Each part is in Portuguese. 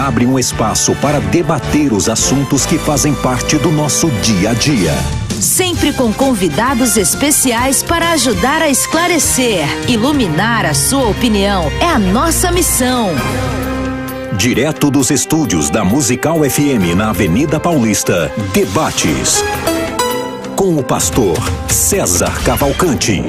abre um espaço para debater os assuntos que fazem parte do nosso dia a dia. Sempre com convidados especiais para ajudar a esclarecer, iluminar a sua opinião. É a nossa missão. Direto dos estúdios da Musical FM na Avenida Paulista, Debates. Com o pastor César Cavalcante.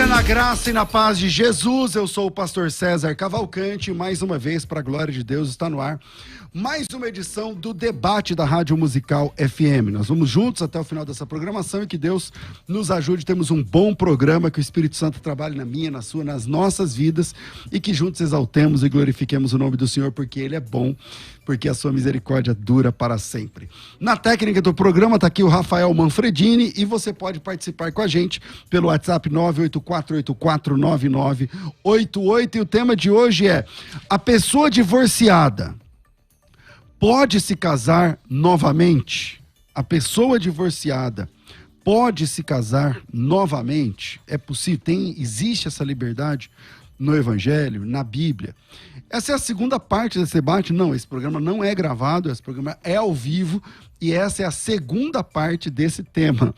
Na graça e na paz de Jesus, eu sou o pastor César Cavalcante, mais uma vez, para a glória de Deus, está no ar mais uma edição do Debate da Rádio Musical FM. Nós vamos juntos até o final dessa programação e que Deus nos ajude. Temos um bom programa, que o Espírito Santo trabalhe na minha, na sua, nas nossas vidas e que juntos exaltemos e glorifiquemos o nome do Senhor, porque Ele é bom, porque a sua misericórdia dura para sempre. Na técnica do programa está aqui o Rafael Manfredini e você pode participar com a gente pelo WhatsApp 984849988 e o tema de hoje é: a pessoa divorciada pode se casar novamente? A pessoa divorciada pode se casar novamente? É possível? Existe essa liberdade no Evangelho, na Bíblia? Essa é a segunda parte desse debate. Não, esse programa não é gravado, esse programa é ao vivo e essa é a segunda parte desse tema.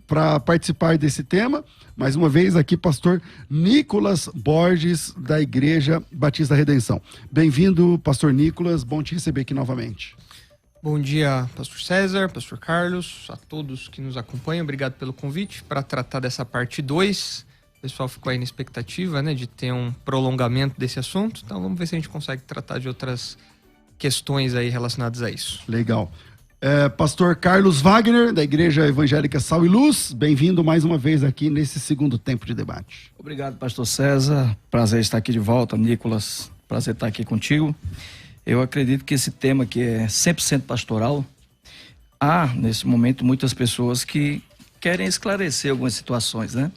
Para participar desse tema, mais uma vez aqui, pastor Nicolas Borges, da Igreja Batista da Redenção. Bem-vindo, pastor Nicolas, bom te receber aqui novamente. Bom dia, pastor César, pastor Carlos, a todos que nos acompanham, obrigado pelo convite para tratar dessa parte 2. O pessoal ficou aí na expectativa, né, de ter um prolongamento desse assunto, então vamos ver se a gente consegue tratar de outras questões aí relacionadas a isso. Legal. Pastor Carlos Wagner, da Igreja Evangélica Sal e Luz, bem-vindo mais uma vez aqui nesse segundo tempo de debate. Obrigado, pastor César, prazer estar aqui de volta. Nicolas, prazer estar aqui contigo. Eu acredito que esse tema que é 100% pastoral, há nesse momento muitas pessoas que querem esclarecer algumas situações, né?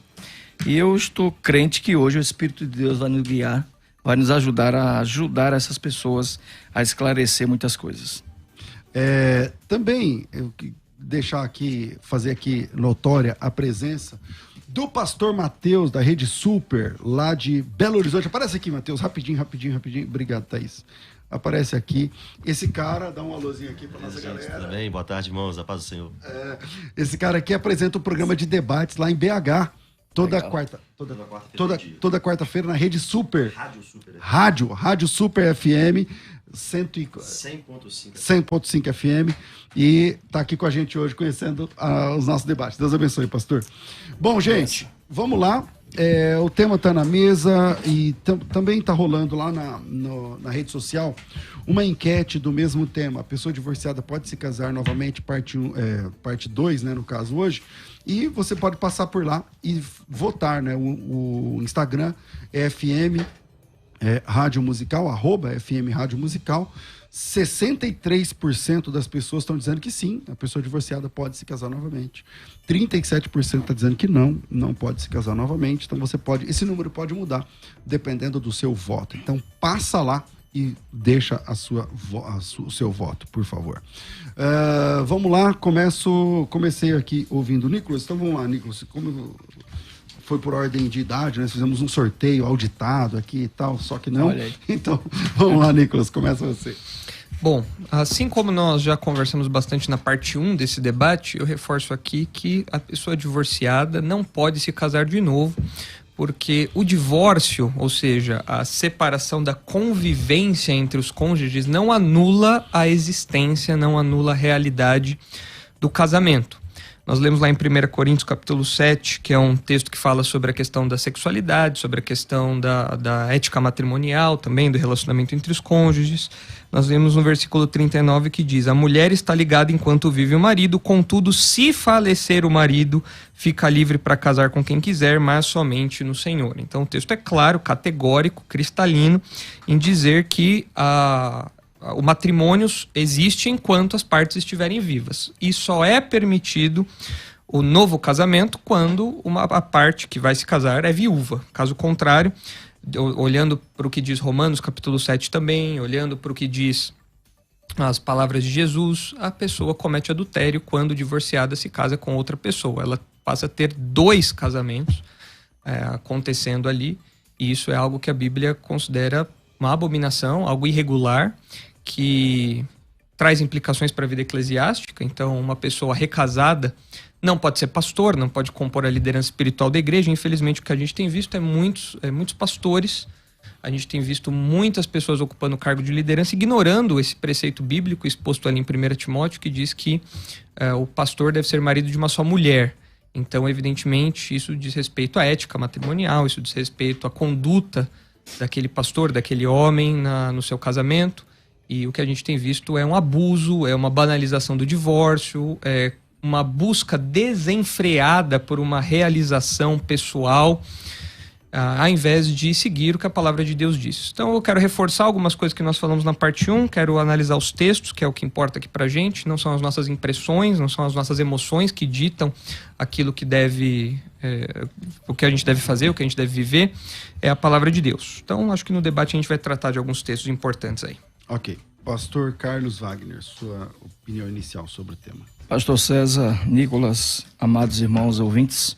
E eu estou crente que hoje o Espírito de Deus vai nos guiar, vai nos ajudar a ajudar essas pessoas a esclarecer muitas coisas. Também eu deixar aqui, fazer aqui notória a presença do pastor Matheus, da Rede Super, lá de Belo Horizonte. Aparece aqui, Matheus, rapidinho. Obrigado, Thaís. Aparece aqui. Esse cara, dá um alôzinho aqui para nossa galera. Tudo bem? Boa tarde, irmãos. A paz do Senhor. Esse cara aqui apresenta um programa de debates lá em BH. Toda quarta-feira na Rede Super. Rádio Super FM. 100.5 FM e tá aqui com a gente hoje conhecendo os nossos debates. Deus abençoe, pastor. Bom, gente, vamos lá. O tema tá na mesa e também tá rolando lá na rede social uma enquete do mesmo tema. A pessoa divorciada pode se casar novamente, parte 2, né, no caso hoje. E você pode passar por lá e votar, né? O Instagram é FM Rádio Musical, @FM Rádio Musical. 63% das pessoas estão dizendo que sim, a pessoa divorciada pode se casar novamente. 37% está dizendo que não pode se casar novamente. Então esse número pode mudar dependendo do seu voto. Então passa lá e deixa o seu voto, por favor. Vamos lá, comecei aqui ouvindo o Nicolas. Então vamos lá, Nicolas, como foi por ordem de idade, nós fizemos um sorteio auditado aqui e tal, só que não. Então, vamos lá, Nicolas, começa você. Bom, assim como nós já conversamos bastante na parte 1 desse debate, eu reforço aqui que a pessoa divorciada não pode se casar de novo, porque o divórcio, ou seja, a separação da convivência entre os cônjuges, não anula a existência, não anula a realidade do casamento. Nós lemos lá em 1 Coríntios capítulo 7, que é um texto que fala sobre a questão da sexualidade, sobre a questão da ética matrimonial, também do relacionamento entre os cônjuges. Nós lemos no versículo 39 que diz: a mulher está ligada enquanto vive o marido, contudo, se falecer o marido, fica livre para casar com quem quiser, mas somente no Senhor. Então o texto é claro, categórico, cristalino, em dizer que o matrimônio existe enquanto as partes estiverem vivas. E só é permitido o novo casamento quando a parte que vai se casar é viúva. Caso contrário, olhando para o que diz Romanos capítulo 7 também, olhando para o que diz as palavras de Jesus, a pessoa comete adultério quando divorciada se casa com outra pessoa. Ela passa a ter 2 casamentos acontecendo ali, e isso é algo que a Bíblia considera uma abominação, algo irregular, que traz implicações para a vida eclesiástica. Então, uma pessoa recasada não pode ser pastor, não pode compor a liderança espiritual da igreja. Infelizmente, o que a gente tem visto é muitos pastores, a gente tem visto muitas pessoas ocupando o cargo de liderança, ignorando esse preceito bíblico exposto ali em 1 Timóteo, que diz que o pastor deve ser marido de uma só mulher. Então, evidentemente, isso diz respeito à ética matrimonial, isso diz respeito à conduta daquele pastor, daquele homem no seu casamento. E o que a gente tem visto é um abuso, é uma banalização do divórcio, é uma busca desenfreada por uma realização pessoal, ao invés de seguir o que a palavra de Deus diz. Então eu quero reforçar algumas coisas que nós falamos na parte 1, quero analisar os textos, que é o que importa aqui pra gente, não são as nossas impressões, não são as nossas emoções que ditam aquilo que o que a gente deve fazer, o que a gente deve viver, é a palavra de Deus. Então acho que no debate a gente vai tratar de alguns textos importantes aí. Ok. Pastor Carlos Wagner, sua opinião inicial sobre o tema. Pastor César, Nicolas, amados irmãos ouvintes,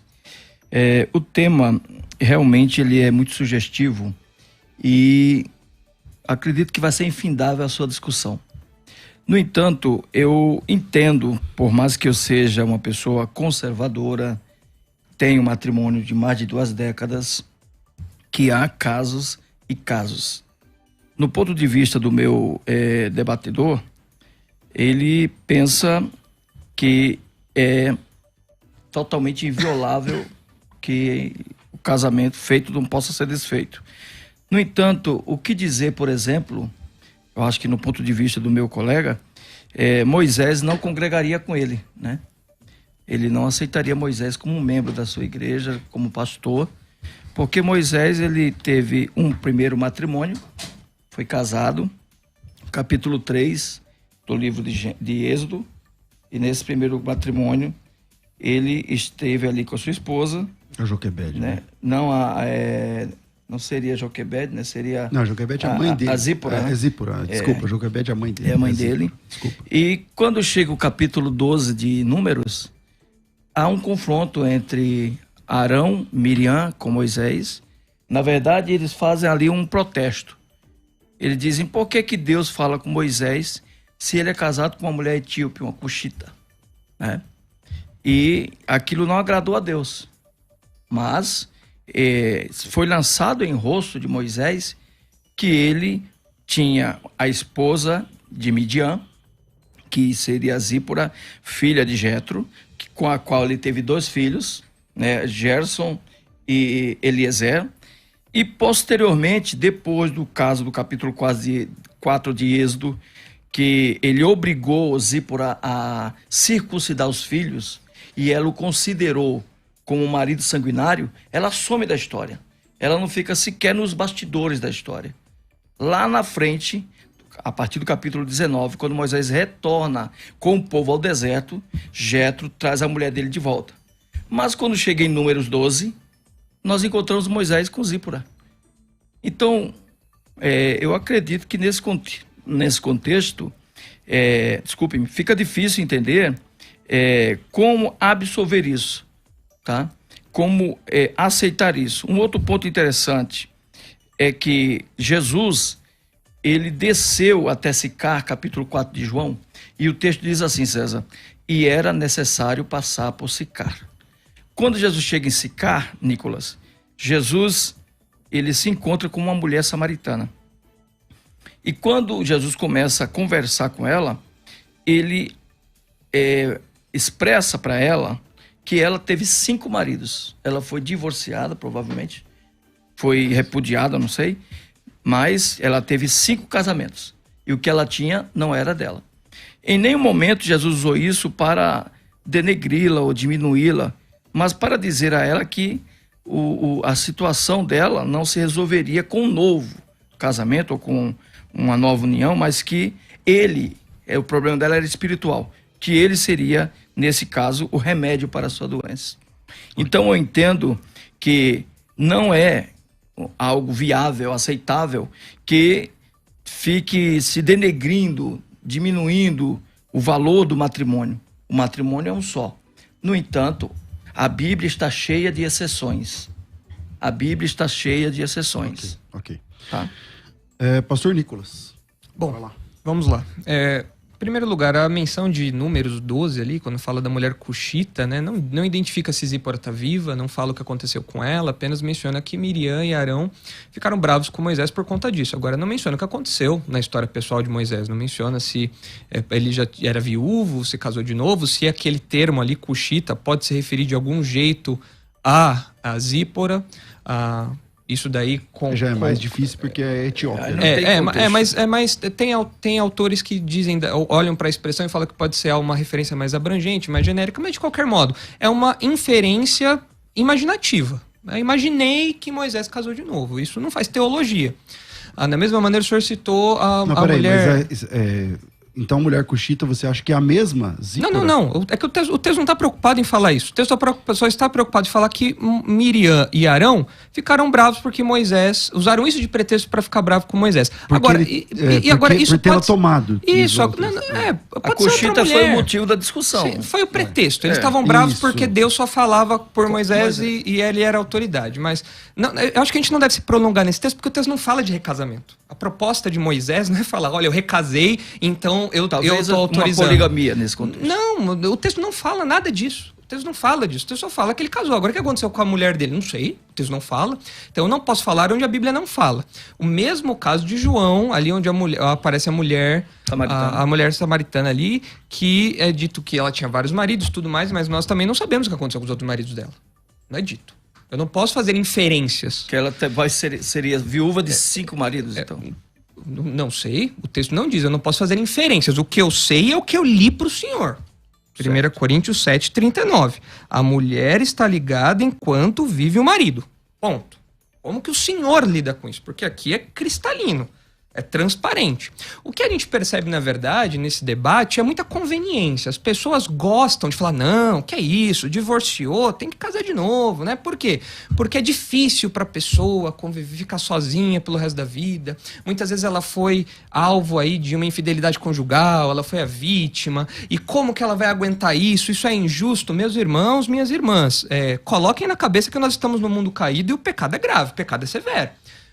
o tema realmente ele é muito sugestivo e acredito que vai ser infindável a sua discussão. No entanto, eu entendo, por mais que eu seja uma pessoa conservadora, tenho um matrimônio de mais de 2 décadas, que há casos e casos. No ponto de vista do meu debatedor, ele pensa que é totalmente inviolável que o casamento feito não possa ser desfeito. No entanto, o que dizer, por exemplo, eu acho que no ponto de vista do meu colega, Moisés não congregaria com ele, né? Ele não aceitaria Moisés como um membro da sua igreja, como pastor, porque Moisés ele teve um primeiro matrimônio, foi casado, capítulo 3 do livro de Êxodo, e nesse primeiro matrimônio ele esteve ali com a sua esposa. A Joquebede, né? Não, não seria Joquebede, né? Seria... Não, Joquebede é a mãe dele. A Zípora. É Zípora, desculpa, Joquebede é a mãe dele. É a mãe dele. Desculpa. E quando chega o capítulo 12 de Números, há um confronto entre Arão, Miriam com Moisés. Na verdade, eles fazem ali um protesto. Eles dizem, por que Deus fala com Moisés se ele é casado com uma mulher etíope, uma cuxita, né? E aquilo não agradou a Deus. Mas foi lançado em rosto de Moisés que ele tinha a esposa de Midian, que seria Zípora, filha de Jetro, com a qual ele teve 2 filhos, né, Gerson e Eliezer. E posteriormente, depois do caso do capítulo 4 de Êxodo, que ele obrigou Zípora a circuncidar os filhos e ela o considerou como um marido sanguinário, ela some da história. ela não fica sequer nos bastidores da história. Lá na frente, a partir do capítulo 19, quando Moisés retorna com o povo ao deserto, Jetro traz a mulher dele de volta. Mas quando chega em Números 12, nós encontramos Moisés com Zípora. Então, eu acredito que nesse contexto, desculpe-me, fica difícil entender como absolver isso, tá? Como aceitar isso. Um outro ponto interessante é que Jesus, ele desceu até Sicar, capítulo 4 de João, e o texto diz assim, César, e era necessário passar por Sicar. Quando Jesus chega em Sicar, Nicolas, Jesus, ele se encontra com uma mulher samaritana. E quando Jesus começa a conversar com ela, ele expressa para ela que ela teve 5 maridos. Ela foi divorciada, provavelmente, foi repudiada, não sei, mas ela teve 5 casamentos. E o que ela tinha não era dela. Em nenhum momento Jesus usou isso para denegri-la ou diminuí-la, mas para dizer a ela que a situação dela não se resolveria com um novo casamento ou com uma nova união, mas que o problema dela era espiritual, que ele seria, nesse caso, o remédio para a sua doença. Então eu entendo que não é algo viável, aceitável, que fique se denegrindo, diminuindo o valor do matrimônio. O matrimônio é um só. No entanto, a Bíblia está cheia de exceções. A Bíblia está cheia de exceções. Ok. Tá? Pastor Nicolas. Bom, vamos lá. Em primeiro lugar, a menção de Números 12 ali, quando fala da mulher cuxita, né, não identifica se Zípora está viva, não fala o que aconteceu com ela, apenas menciona que Miriam e Arão ficaram bravos com Moisés por conta disso. Agora, não menciona o que aconteceu na história pessoal de Moisés, não menciona se ele já era viúvo, se casou de novo, se aquele termo ali, cuxita, pode se referir de algum jeito a Zípora, isso daí já é mais difícil porque é Etiópia. Mas tem autores que dizem, olham para a expressão e falam que pode ser uma referência mais abrangente, mais genérica, mas de qualquer modo, é uma inferência imaginativa. Eu imaginei que Moisés casou de novo. Isso não faz teologia. Da mesma maneira, o senhor citou a mulher... Então, mulher cuxita, você acha que é a mesma Zípora? Não. É que o texto não está preocupado em falar isso. O texto só está preocupado em falar que Miriam e Arão ficaram bravos porque Moisés... Usaram isso de pretexto para ficar bravo com Moisés. Por tê-la tomado. Isso. A cuxita foi o motivo da discussão. Sim, foi o pretexto. Eles estavam bravos porque Deus só falava por Moisés e ele era autoridade. Mas eu acho que a gente não deve se prolongar nesse texto porque o texto não fala de recasamento. A proposta de Moisés não é falar, olha, eu recasei, então eu estou autorizando. Uma poligamia nesse contexto. Não, o texto não fala nada disso. O texto não fala disso. O texto só fala que ele casou. Agora, o que aconteceu com a mulher dele? Não sei. O texto não fala. Então, eu não posso falar onde a Bíblia não fala. O mesmo caso de João, ali onde aparece a mulher samaritana ali, que é dito que ela tinha vários maridos e tudo mais, mas nós também não sabemos o que aconteceu com os outros maridos dela. Não é dito. Eu não posso fazer inferências. Que ela seria viúva de 5 maridos, então. Não sei. O texto não diz. Eu não posso fazer inferências. O que eu sei é o que eu li para o senhor. 1 Coríntios 7:39. A mulher está ligada enquanto vive o marido. Ponto. Como que o senhor lida com isso? Porque aqui é cristalino. É transparente. O que a gente percebe, na verdade, nesse debate é muita conveniência. As pessoas gostam de falar, não, que é isso, divorciou, tem que casar de novo, né? Por quê? Porque é difícil para a pessoa conviver, ficar sozinha pelo resto da vida. Muitas vezes ela foi alvo aí de uma infidelidade conjugal, ela foi a vítima. E como que ela vai aguentar isso? Isso é injusto? Meus irmãos, minhas irmãs, coloquem na cabeça que nós estamos num mundo caído e o pecado é grave, o pecado é severo.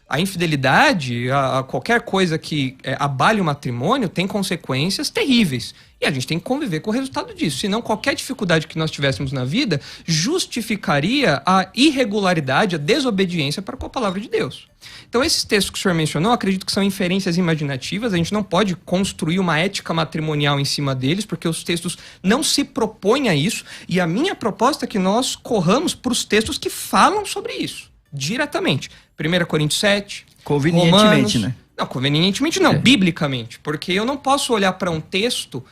A infidelidade, qualquer coisa que abale o matrimônio tem consequências terríveis. E a gente tem que conviver com o resultado disso. Senão, qualquer dificuldade que nós tivéssemos na vida justificaria a irregularidade, a desobediência para com a palavra de Deus. Então, esses textos que o senhor mencionou, eu acredito que são inferências imaginativas. A gente não pode construir uma ética matrimonial em cima deles, porque os textos não se propõem a isso. E a minha proposta é que nós corramos para os textos que falam sobre isso, diretamente. 1 Coríntios 7, convenientemente, Romanos, né? Não, convenientemente não, biblicamente. Porque eu não posso olhar para um texto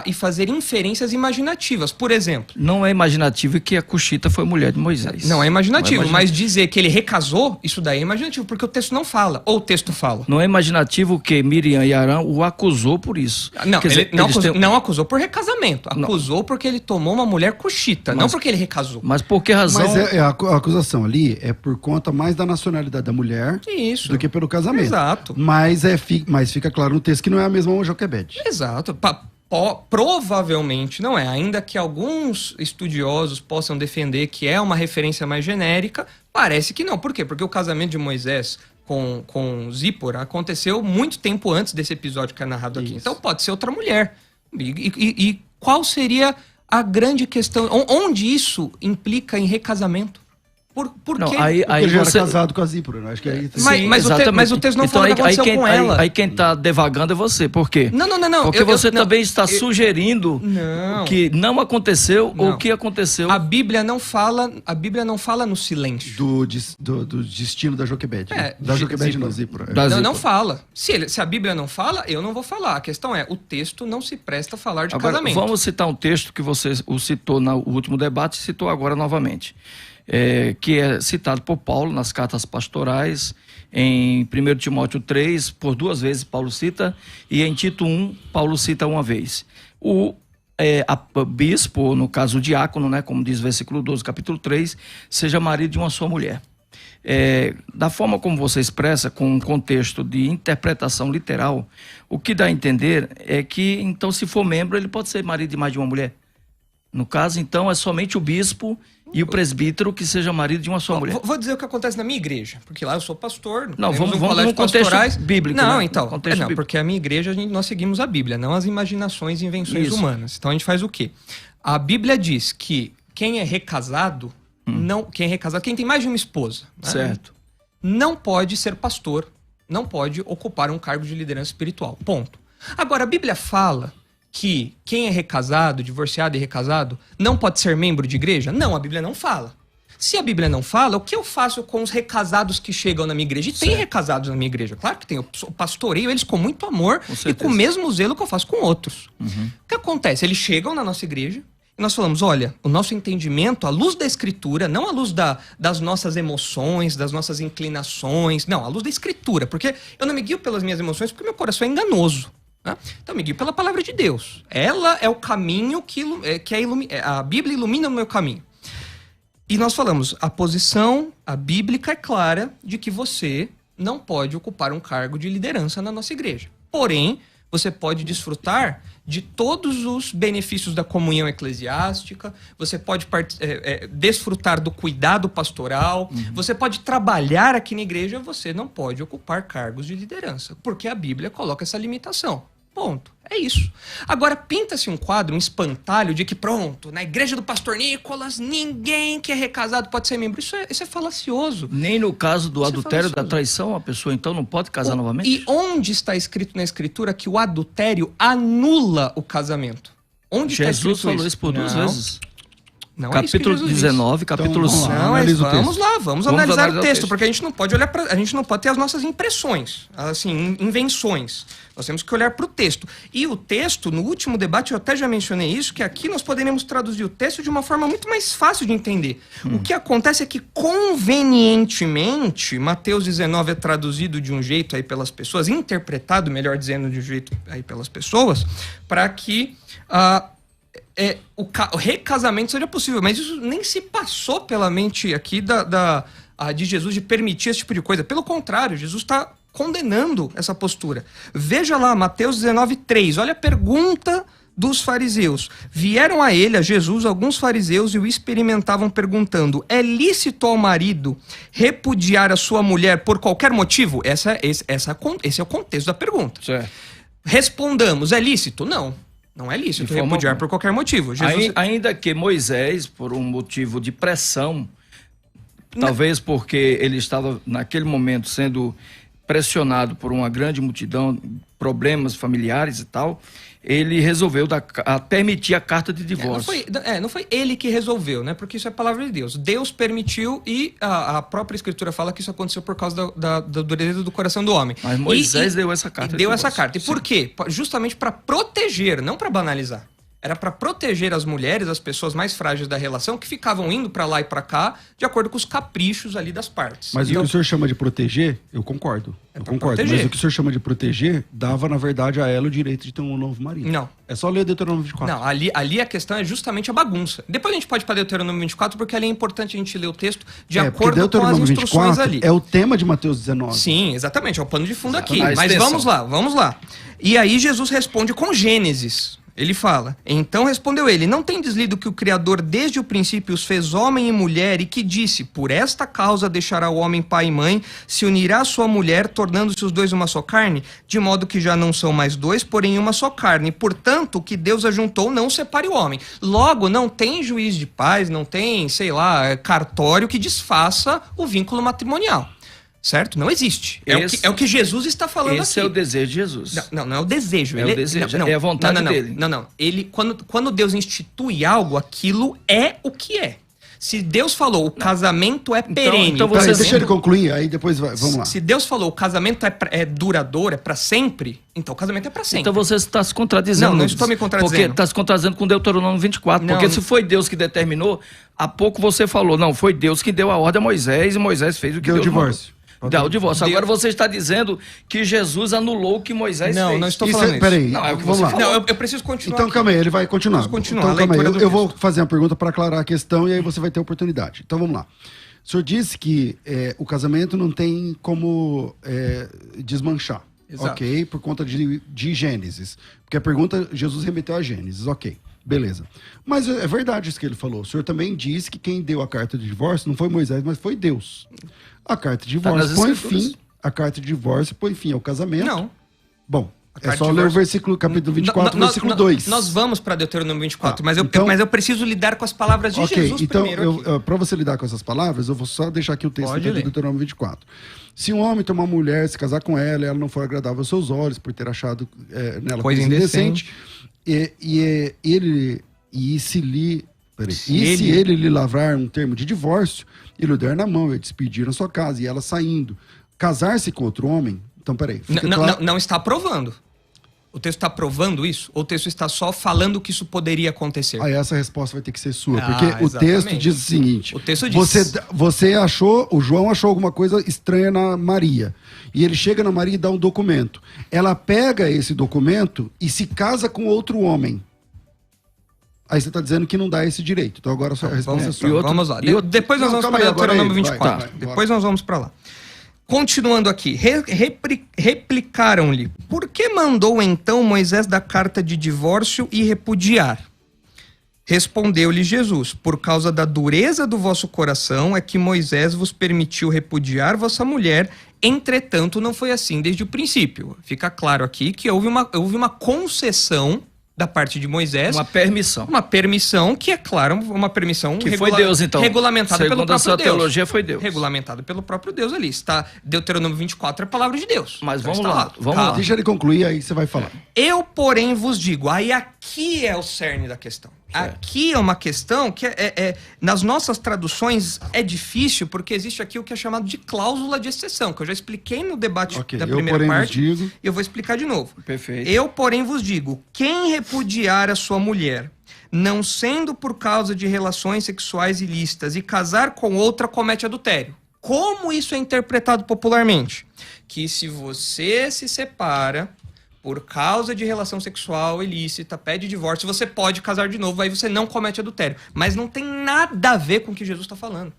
e fazer inferências imaginativas. Por exemplo... Não é imaginativo que a Cuxita foi mulher de Moisés. Não é imaginativo, mas dizer que ele recasou, isso daí é imaginativo, porque o texto não fala, ou o texto fala. Não é imaginativo que Miriam e Arão o acusou por isso. Não, Quer dizer, não acusou por recasamento, acusou porque ele tomou uma mulher cuxita, não porque ele recasou. Mas por que razão? Mas a acusação ali é por conta mais da nacionalidade da mulher do que pelo casamento. Exato. Mas fica claro no texto que não é a mesma Joquebede. Exato. Provavelmente não é. Ainda que alguns estudiosos possam defender que é uma referência mais genérica, parece que não. Por quê? Porque o casamento de Moisés com Zípora aconteceu muito tempo antes desse episódio que é narrado aqui. Então pode ser outra mulher. E qual seria a grande questão? Onde isso implica em recasamento? Por não, quê? aí Porque ele já era você... casado com a Zípora, né? Acho que aí... Mas o texto não fala o que aconteceu com ela. Aí quem tá devagando é você. Por quê? Não. Porque você também está sugerindo o que não aconteceu ou o que aconteceu. A Bíblia não fala no silêncio. Do destino da Joquebede. Da Joquebede não, Zípora. Não fala. Se a Bíblia não fala, eu não vou falar. A questão é, o texto não se presta a falar de casamento. Vamos citar um texto que você o citou no último debate e citou agora novamente. Que é citado por Paulo nas cartas pastorais, em 1 Timóteo 3, por 2 vezes Paulo cita, e em Tito 1, Paulo cita uma vez. O bispo, no caso o diácono, né, como diz o versículo 12, capítulo 3, seja marido de uma só mulher. Da forma como você expressa, com um contexto de interpretação literal, o que dá a entender é que, então, se for membro, ele pode ser marido de mais de uma mulher. No caso, então, é somente o bispo e o presbítero que seja marido de uma só mulher. Vou dizer o que acontece na minha igreja, porque lá eu sou pastor. Não, vamos no contexto bíblico. Não, né? então. Porque a minha igreja, nós seguimos a Bíblia, não as imaginações e invenções humanas. Então a gente faz o quê? A Bíblia diz que quem é recasado, quem tem mais de uma esposa, né, certo, não pode ser pastor, não pode ocupar um cargo de liderança espiritual. Ponto. Agora, a Bíblia fala que quem é recasado, divorciado e recasado, não pode ser membro de igreja? Não, a Bíblia não fala. Se a Bíblia não fala, o que eu faço com os recasados que chegam na minha igreja? E tem recasados na minha igreja, claro que tem. Eu pastoreio eles com muito amor e com o mesmo zelo que eu faço com outros. O que acontece? Eles chegam na nossa igreja e nós falamos, olha, o nosso entendimento, à luz da Escritura, não à luz das nossas emoções, das nossas inclinações, não, à luz da Escritura, porque eu não me guio pelas minhas emoções porque meu coração é enganoso. Então, me guio pela palavra de Deus. Ela é o caminho a Bíblia ilumina o meu caminho. E nós falamos, a posição, a bíblica é clara de que você não pode ocupar um cargo de liderança na nossa igreja. Porém, você pode desfrutar de todos os benefícios da comunhão eclesiástica, você pode desfrutar do cuidado pastoral, você pode trabalhar aqui na igreja, você não pode ocupar cargos de liderança, porque a Bíblia coloca essa limitação. Ponto. É isso. Agora, pinta-se um quadro, um espantalho de que, pronto, na igreja do pastor Nicolas, ninguém que é recasado pode ser membro. Isso é falacioso. Nem no caso do adultério, da traição, a pessoa então não pode casar novamente? E onde está escrito na Escritura que o adultério anula o casamento? Onde Jesus falou isso por 2 vezes. Não capítulo é isso que 19, capítulo 5. Vamos analisar o texto, porque a gente não pode a gente não pode ter as nossas impressões, assim, invenções. Nós temos que olhar para o texto. E o texto, no último debate, eu até já mencionei isso, que aqui nós poderíamos traduzir o texto de uma forma muito mais fácil de entender. O que acontece é que, convenientemente, Mateus 19 é traduzido de um jeito aí pelas pessoas, interpretado, melhor dizendo, de um jeito aí pelas pessoas, para que o recasamento seja possível. Mas isso nem se passou pela mente aqui de Jesus de permitir esse tipo de coisa. Pelo contrário, Jesus está condenando essa postura. Veja lá, Mateus 19:3. Olha a pergunta dos fariseus. Vieram a ele, a Jesus, alguns fariseus e o experimentavam perguntando: é lícito ao marido repudiar a sua mulher por qualquer motivo? Esse é o contexto da pergunta. Certo. Respondamos, é lícito? Não. Não é lícito repudiar por qualquer motivo. Jesus... Ainda que Moisés, por um motivo de pressão, talvez porque ele estava naquele momento sendo pressionado por uma grande multidão, problemas familiares e tal, ele resolveu permitir a carta de divórcio. Não foi ele que resolveu, né? Porque isso é palavra de Deus. Deus permitiu e a própria Escritura fala que isso aconteceu por causa da dureza do coração do homem. Mas Moisés deu essa carta. Deu essa carta. E por quê? Justamente para proteger, não para banalizar. Era para proteger as mulheres, as pessoas mais frágeis da relação, que ficavam indo para lá e para cá, de acordo com os caprichos ali das partes. Mas o que o senhor chama de proteger, eu concordo. Proteger. Mas o que o senhor chama de proteger, dava, na verdade, a ela o direito de ter um novo marido. Não. É só ler Deuteronômio 24. Não, ali a questão é justamente a bagunça. Depois a gente pode ir para Deuteronômio 24, porque ali é importante a gente ler o texto de acordo com as instruções 24 ali. É o tema de Mateus 19. Sim, exatamente, é o pano de fundo aqui. Mas vamos lá. E aí Jesus responde com Gênesis. Ele fala, então respondeu ele, não tendes lido que o Criador desde o princípio os fez homem e mulher e que disse, por esta causa deixará o homem pai e mãe, se unirá à sua mulher, tornando-se os dois uma só carne, de modo que já não são mais dois, porém uma só carne. Portanto, o que Deus ajuntou não separe o homem. Logo, não tem juiz de paz, não tem, cartório que desfaça o vínculo matrimonial. Certo? Não existe. É o que Jesus está falando esse aqui. É o desejo de Jesus. Não é o desejo. É o desejo. É a vontade dele. Não. Quando Deus institui algo, aquilo é o que é. Se Deus falou o casamento é perene. Então deixa ele concluir, aí depois vamos lá. Se Deus falou o casamento é duradouro, é para sempre, então o casamento é para sempre. Então você está se contradizendo. Não estou me contradizendo. Porque está se contradizendo com Deuteronômio 24. Porque se foi Deus que determinou, há pouco você falou, não, foi Deus que deu a ordem a Moisés e Moisés fez o que deu Deus divórcio. Dá o divórcio. Agora você está dizendo que Jesus anulou o que Moisés fez. Não estou falando isso. Peraí, não, é o que vamos você lá. falou. Não, eu preciso continuar. Então, calma aí, ele vai continuar. Então, calma aí, eu vou fazer uma pergunta para aclarar a questão e aí você vai ter oportunidade. Então, vamos lá. O senhor disse que o casamento não tem como desmanchar. Exato. Ok? Por conta de Gênesis. Porque a pergunta, Jesus remeteu a Gênesis. Ok, beleza. Mas é verdade isso que ele falou. O senhor também disse que quem deu a carta de divórcio não foi Moisés, mas foi Deus. A carta de divórcio põe fim. A carta de divórcio põe fim ao casamento. Não. Bom, é só ler o versículo, capítulo 24, versículo 2. Nós vamos para Deuteronômio 24, mas eu preciso lidar com as palavras de Jesus primeiro. Então, para você lidar com essas palavras, eu vou só deixar aqui o texto de Deuteronômio 24. Se um homem tomar uma mulher, se casar com ela, e ela não for agradável aos seus olhos, por ter achado nela coisa indecente, se ele lhe lavrar um termo de divórcio, ele o der na mão, e despedir na sua casa, e ela saindo, casar-se com outro homem, então peraí. Não está aprovando. O texto está provando isso? Ou o texto está só falando que isso poderia acontecer? Aí essa resposta vai ter que ser sua, porque o texto diz o seguinte, o texto diz... você achou, o João achou alguma coisa estranha na Maria, e ele chega na Maria e dá um documento. Ela pega esse documento e se casa com outro homem. Aí você está dizendo que não dá esse direito. Então agora a resposta é sua. Vamos lá. Depois nós vamos para Deuteronômio 24. Depois nós vamos para lá. Continuando aqui. Replicaram-lhe. Por que mandou então Moisés dar carta de divórcio e repudiar? Respondeu-lhe Jesus. Por causa da dureza do vosso coração é que Moisés vos permitiu repudiar vossa mulher. Entretanto, não foi assim desde o princípio. Fica claro aqui que houve uma concessão da parte de Moisés. Uma permissão. Uma permissão que, é claro, uma permissão... Que foi Deus, então. Regulamentada pelo próprio Deus. Segundo a sua teologia, foi Deus. Regulamentada pelo próprio Deus ali. Está Deuteronômio 24 é a palavra de Deus. Mas então vamos lá. Vamos lá. Deixa ele concluir, aí você vai falar. Eu, porém, vos digo. Aí aqui é o cerne da questão. Aqui é uma questão que nas nossas traduções é difícil, porque existe aqui o que é chamado de cláusula de exceção, que eu já expliquei no debate da primeira parte. E eu vou explicar de novo. Perfeito. Eu, porém, vos digo, quem repudiar a sua mulher, não sendo por causa de relações sexuais ilícitas, e casar com outra, comete adultério. Como isso é interpretado popularmente? Que se você se separa por causa de relação sexual ilícita, pede divórcio, você pode casar de novo, aí você não comete adultério. Mas não tem nada a ver com o que Jesus está falando.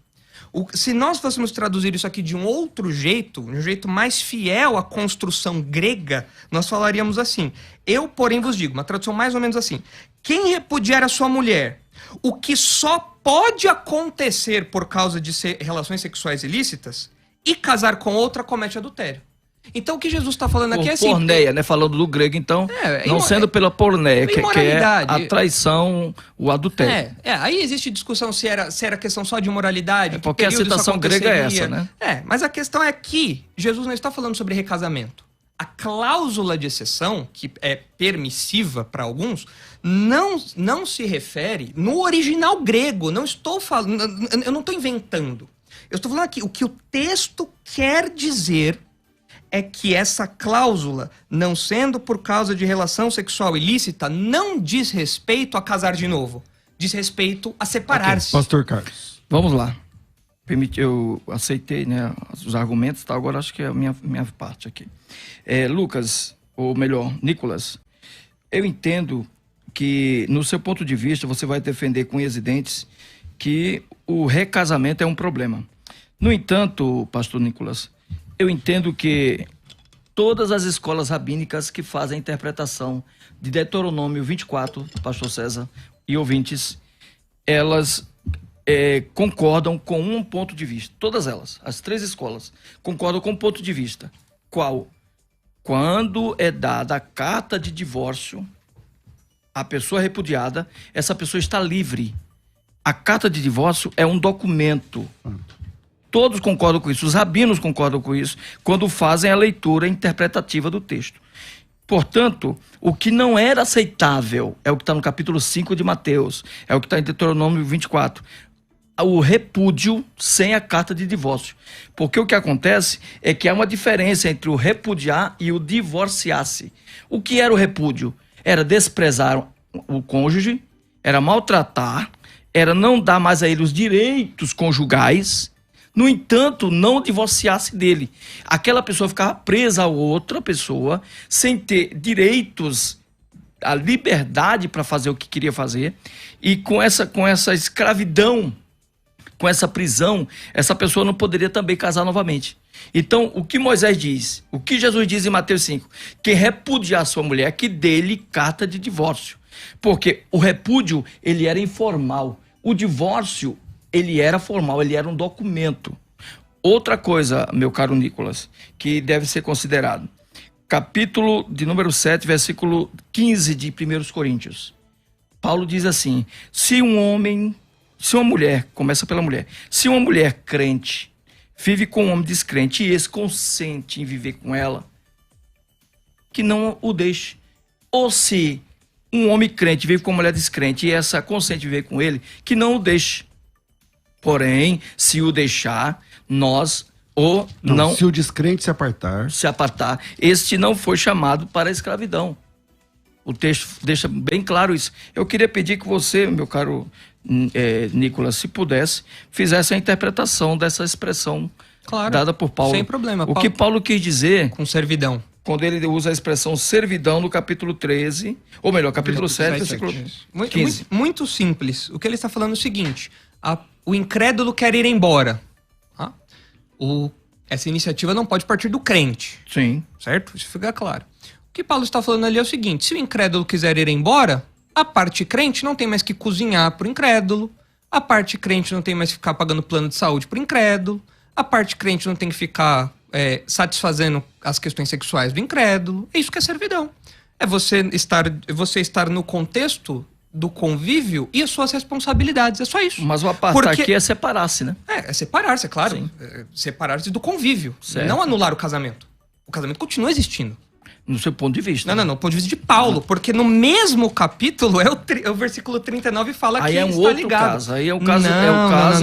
Se nós fôssemos traduzir isso aqui de um outro jeito, um jeito mais fiel à construção grega, nós falaríamos assim: eu, porém, vos digo, uma tradução mais ou menos assim: quem repudiar a sua mulher, o que só pode acontecer por causa de relações sexuais ilícitas, e casar com outra, comete adultério. Então o que Jesus está falando aqui é assim... Porneia, né? Falando do grego, então, não sendo pela porneia, que é a traição, o adultério. Aí existe discussão se era questão só de moralidade. Porque a citação grega é essa, né? Mas a questão é que Jesus não está falando sobre recasamento. A cláusula de exceção, que é permissiva para alguns, não se refere no original grego. Não estou falando, eu não estou inventando. Eu estou falando aqui, o que o texto quer dizer é que essa cláusula, não sendo por causa de relação sexual ilícita, não diz respeito a casar de novo. Diz respeito a separar-se. Okay. Pastor Carlos. Vamos lá. Eu aceitei, né, os argumentos, tá? Agora acho que é a minha parte aqui. Lucas, ou melhor, Nicolas, eu entendo que, no seu ponto de vista, você vai defender com unhas e dentes que o recasamento é um problema. No entanto, pastor Nicolas, eu entendo que todas as escolas rabínicas que fazem a interpretação de Deuteronômio 24, pastor César e ouvintes, elas concordam com um ponto de vista. Todas elas, as 3 escolas, concordam com um ponto de vista. Qual? Quando é dada a carta de divórcio, a pessoa repudiada, essa pessoa está livre. A carta de divórcio é um documento. Todos concordam com isso, os rabinos concordam com isso, quando fazem a leitura interpretativa do texto. Portanto, o que não era aceitável é o que está no capítulo 5 de Mateus, é o que está em Deuteronômio 24. O repúdio sem a carta de divórcio. Porque o que acontece é que há uma diferença entre o repudiar e o divorciar-se. O que era o repúdio? Era desprezar o cônjuge, era maltratar, era não dar mais a ele os direitos conjugais, no entanto, não divorciar-se dele. Aquela pessoa ficava presa a outra pessoa, sem ter direitos, a liberdade para fazer o que queria fazer, e com essa escravidão, com essa prisão, essa pessoa não poderia também casar novamente. Então, o que Moisés diz, o que Jesus diz em Mateus 5, quem repudiar sua mulher, que dê-lhe carta de divórcio. Porque o repúdio, ele era informal. O divórcio, ele era formal, ele era um documento. Outra coisa, meu caro Nicolas, que deve ser considerado. Capítulo de número 7, versículo 15 de 1 Coríntios. Paulo diz assim, se uma mulher, começa pela mulher, se uma mulher crente vive com um homem descrente e esse consente em viver com ela, que não o deixe. Ou se um homem crente vive com uma mulher descrente e essa consente em viver com ele, que não o deixe. Porém, se o deixar, se o descrente se apartar, este não foi chamado para a escravidão. O texto deixa bem claro isso. Eu queria pedir que você, meu caro Nicolas, se pudesse, fizesse a interpretação dessa expressão dada por Paulo. Sem problema. O que Paulo quis dizer... Com servidão. Quando ele usa a expressão servidão no capítulo 13, ou melhor, capítulo 7, versículo 15. Muito simples. O que ele está falando é o seguinte, o incrédulo quer ir embora. Essa iniciativa não pode partir do crente. Sim. Certo? Isso fica claro. O que Paulo está falando ali é o seguinte, se o incrédulo quiser ir embora, a parte crente não tem mais que cozinhar pro incrédulo, a parte crente não tem mais que ficar pagando plano de saúde pro incrédulo, a parte crente não tem que ficar satisfazendo as questões sexuais do incrédulo. É isso que é servidão. É você estar no contexto do convívio e as suas responsabilidades. É só isso. Mas o apartar aqui é separar-se, né? É separar-se, é claro. Separar-se do convívio. Certo. Não anular o casamento. O casamento continua existindo. No seu ponto de vista. Não, ponto de vista de Paulo, porque no mesmo capítulo o versículo 39 fala que é um está outro ligado. Caso. Aí é o caso,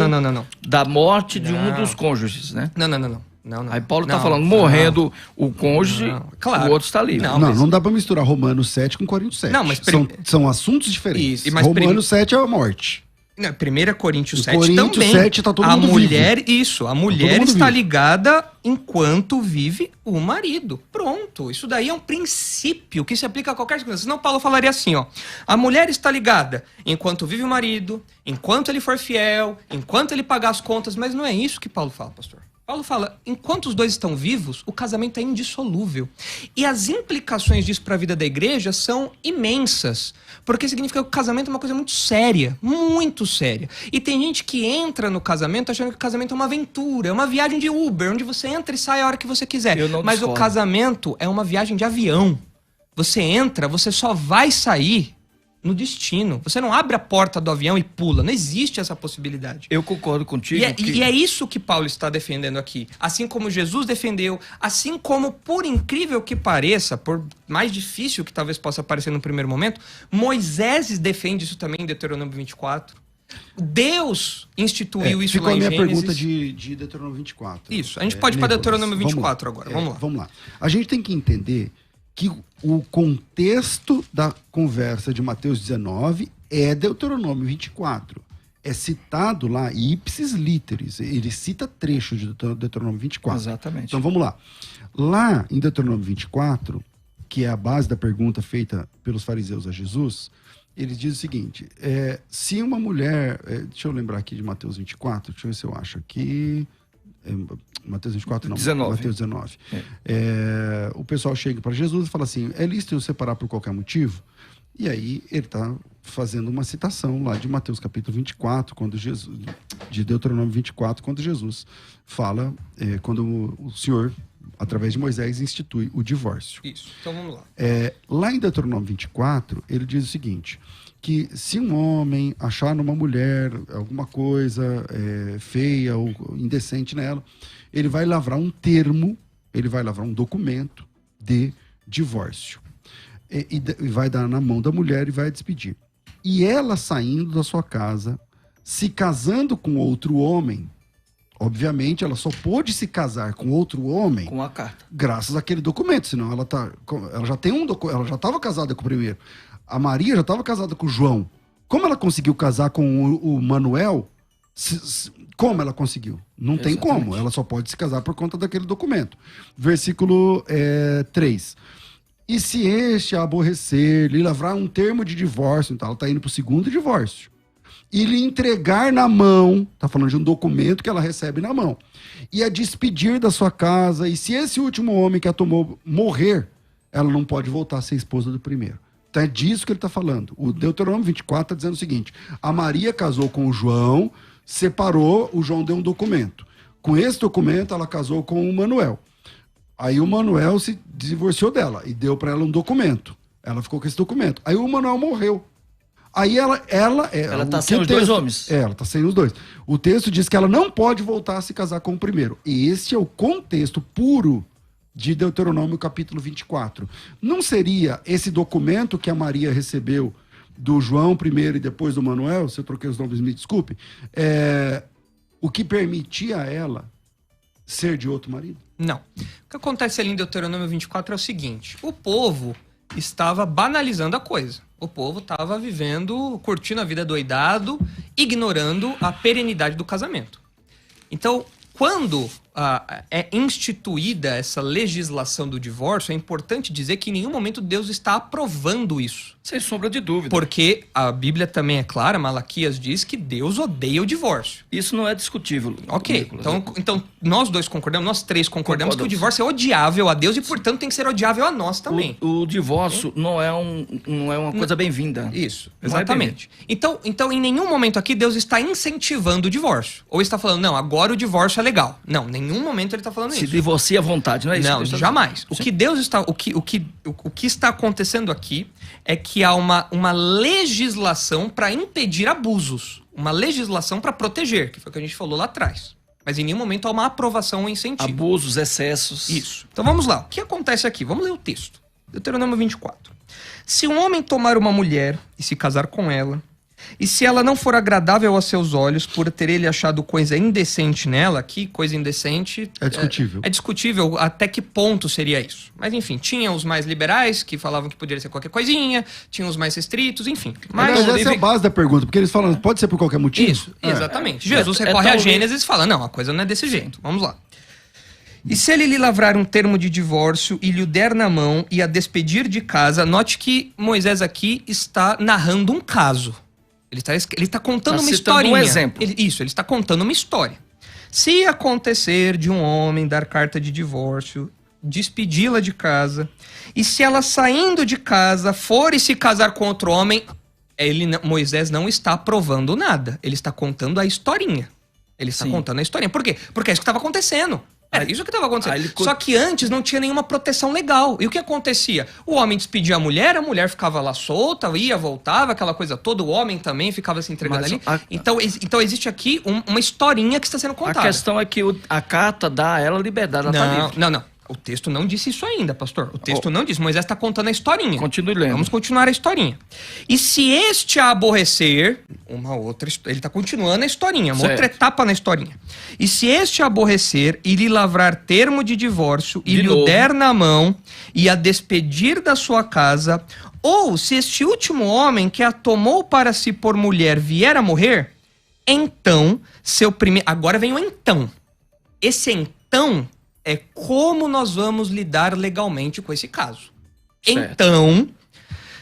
Não. Da morte de um dos cônjuges, né? Não. Aí Paulo está falando, morrendo o cônjuge, claro. O outro está livre. Não dá para misturar Romanos 7 com Coríntios 7. Não, mas são assuntos diferentes. Isso, mas Romanos 7 é a morte. 1 Coríntios 7 Coríntios também. 7 tá todo mundo vivo. A mulher está ligada enquanto vive o marido. Pronto. Isso daí é um princípio que se aplica a qualquer circunstância. Senão Paulo falaria assim, ó. A mulher está ligada enquanto vive o marido, enquanto ele for fiel, enquanto ele pagar as contas. Mas não é isso que Paulo fala, pastor. Paulo fala, enquanto os dois estão vivos, o casamento é indissolúvel. E as implicações disso para a vida da igreja são imensas. Porque significa que o casamento é uma coisa muito séria. Muito séria. E tem gente que entra no casamento achando que o casamento é uma aventura, é uma viagem de Uber, onde você entra e sai a hora que você quiser. Mas discordo. O casamento é uma viagem de avião. Você entra, você só vai sair no destino. Você não abre a porta do avião e pula. Não existe essa possibilidade. Eu concordo contigo. E é isso que Paulo está defendendo aqui. Assim como Jesus defendeu, assim como, por incrível que pareça, por mais difícil que talvez possa parecer no primeiro momento, Moisés defende isso também em Deuteronômio 24. Deus instituiu isso lá em Gênesis. Ficou a minha pergunta de Deuteronômio 24. Isso. A gente pode ir para Deuteronômio 24 agora. Vamos lá. A gente tem que entender que o contexto da conversa de Mateus 19 é Deuteronômio 24. É citado lá, ipsis literis. Ele cita trechos de Deuteronômio 24. Exatamente. Então vamos lá. Lá em Deuteronômio 24, que é a base da pergunta feita pelos fariseus a Jesus, ele diz o seguinte, se uma mulher... deixa eu lembrar aqui de Mateus 24, deixa eu ver se eu acho aqui... Mateus 24 não, 19. Mateus 19. O pessoal chega para Jesus e fala assim, é lícito eu separar por qualquer motivo? E aí ele está fazendo uma citação lá de Mateus capítulo 24, de Deuteronômio 24, quando Jesus fala, quando o Senhor, através de Moisés, institui o divórcio. Isso, então vamos lá. Lá em Deuteronômio 24, ele diz o seguinte, que se um homem achar numa mulher alguma coisa feia ou indecente nela, ele vai lavrar um termo, ele vai lavrar um documento de divórcio. E vai dar na mão da mulher e vai despedir. E ela saindo da sua casa, se casando com outro homem, obviamente ela só pôde se casar com outro homem com a carta, graças àquele documento, senão ela já tem ela já estava casada com o primeiro. A Maria já estava casada com o João. Como ela conseguiu casar com o Manuel? Como ela conseguiu? Não tem como. Ela só pode se casar por conta daquele documento. Versículo 3. E se este a aborrecer, lhe lavrar um termo de divórcio, então ela está indo para o segundo divórcio, e lhe entregar na mão, está falando de um documento que ela recebe na mão, e a despedir da sua casa, e se esse último homem que a tomou morrer, ela não pode voltar a ser esposa do primeiro. Então é disso que ele está falando. O Deuteronômio 24 está dizendo o seguinte, a Maria casou com o João, separou, o João deu um documento. Com esse documento ela casou com o Manuel. Aí o Manuel se divorciou dela e deu para ela um documento. Ela ficou com esse documento. Aí o Manuel morreu. Aí ela está sem os dois homens. Ela está sem os dois. O texto diz que ela não pode voltar a se casar com o primeiro. E esse é o contexto puro de Deuteronômio capítulo 24. Não seria esse documento que a Maria recebeu do João primeiro e depois do Manuel, se eu troquei os nomes, me desculpe, o que permitia a ela ser de outro marido? Não. O que acontece ali em Deuteronômio 24 é o seguinte, o povo estava banalizando a coisa. O povo estava curtindo a vida doidado, ignorando a perenidade do casamento. Então, quando é instituída essa legislação do divórcio, é importante dizer que em nenhum momento Deus está aprovando isso. Sem sombra de dúvida. Porque a Bíblia também é clara, Malaquias diz que Deus odeia o divórcio. Isso não é discutível. Ok, então nós dois concordamos, nós três concordamos que o divórcio é odiável a Deus e, portanto, tem que ser odiável a nós também. O divórcio não é uma coisa bem-vinda. Isso, exatamente. Então, em nenhum momento aqui Deus está incentivando o divórcio. Ou está falando, não, agora o divórcio é legal. Não, em nenhum momento ele está falando isso. Se divorcia à vontade, não é isso? Não, jamais. O que Deus está... O que está acontecendo aqui é que há uma legislação para impedir abusos. Uma legislação para proteger, que foi o que a gente falou lá atrás. Mas em nenhum momento há uma aprovação ou incentivo. Abusos, excessos. Isso. Então vamos lá. O que acontece aqui? Vamos ler o texto. Deuteronômio 24. Se um homem tomar uma mulher e se casar com ela, e se ela não for agradável aos seus olhos, por ter ele achado coisa indecente nela, que coisa indecente... É discutível. É discutível até que ponto seria isso. Mas enfim, tinha os mais liberais, que falavam que poderia ser qualquer coisinha, tinha os mais restritos, enfim. Mas essa é a base da pergunta, porque eles falam, pode ser por qualquer motivo? Isso, exatamente. Jesus recorre a Gênesis e fala, não, a coisa não é desse jeito. Vamos lá. E se ele lhe lavrar um termo de divórcio e lhe o der na mão e a despedir de casa, note que Moisés aqui está narrando um caso. Ele está contando uma historinha. Um exemplo. Ele está contando uma história. Se acontecer de um homem dar carta de divórcio, despedi-la de casa, e se ela saindo de casa for e se casar com outro homem, Moisés não está provando nada. Ele está contando a historinha. Ele está contando a historinha. Por quê? Porque é isso que estava acontecendo. Era isso que estava acontecendo. Só que antes não tinha nenhuma proteção legal. E o que acontecia? O homem despedia a mulher ficava lá solta, ia, voltava, aquela coisa toda. O homem também ficava se entregando ali. Então existe aqui uma historinha que está sendo contada. A questão é que a carta dá a ela liberdade, ela tá livre. Não. O texto não disse isso ainda, pastor. O texto não disse. Moisés está contando a historinha. Continue lendo. Vamos continuar a historinha. E se este a aborrecer, ele está continuando a historinha, uma outra etapa na historinha. E se este a aborrecer e lhe lavrar termo de divórcio e lhe o der na mão e a despedir da sua casa, ou se este último homem que a tomou para si por mulher vier a morrer, então seu primeiro... Agora vem o então. Esse então é como nós vamos lidar legalmente com esse caso. Certo. Então,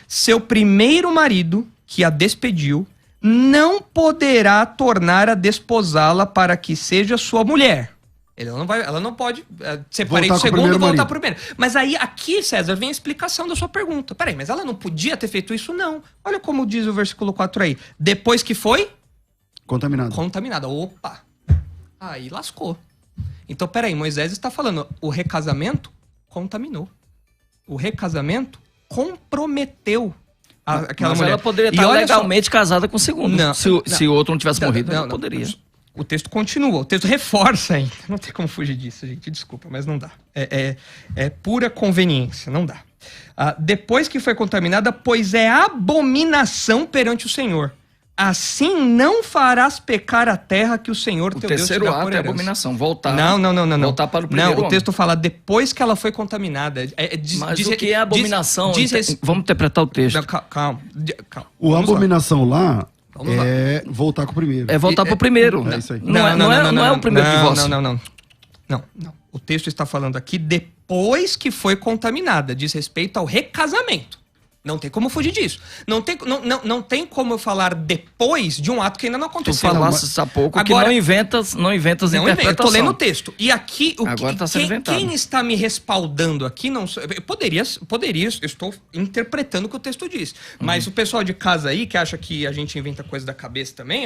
seu primeiro marido, que a despediu, não poderá tornar a desposá-la para que seja sua mulher. Ela não pode separar do segundo e voltar pro primeiro. Mas aí, aqui, César, vem a explicação da sua pergunta. Peraí, mas ela não podia ter feito isso? Não. Olha como diz o versículo 4 aí. Depois que foi? Contaminada. Opa! Aí lascou. Então, peraí, Moisés está falando, o recasamento contaminou. O recasamento comprometeu aquela mulher. Ela poderia estar legalmente casada com o segundo. Se o outro não tivesse morrido, ela poderia. O texto continua, o texto reforça ainda. Não tem como fugir disso, gente, desculpa, mas não dá. É pura conveniência, não dá. Depois que foi contaminada, pois é abominação perante o Senhor. Assim não farás pecar a terra que o Senhor teu Deus te dá por herança. O terceiro ato é abominação, voltar. Não. Voltar para o primeiro homem. O texto fala depois que ela foi contaminada. Mas o que é abominação? Vamos interpretar o texto. Calma. O abominação lá é voltar com o primeiro. É voltar para o primeiro. É isso aí. Não é o primeiro divórcio. Não. O texto está falando aqui depois que foi contaminada. Diz respeito ao recasamento. Não tem como fugir disso. Não tem como eu falar depois de um ato que ainda não aconteceu. Tu falaste há pouco que não inventas interpretação. Eu tô lendo o texto. E aqui, tá quem está me respaldando aqui, não sou, eu estou interpretando o que o texto diz. Mas o pessoal de casa aí, que acha que a gente inventa coisa da cabeça também,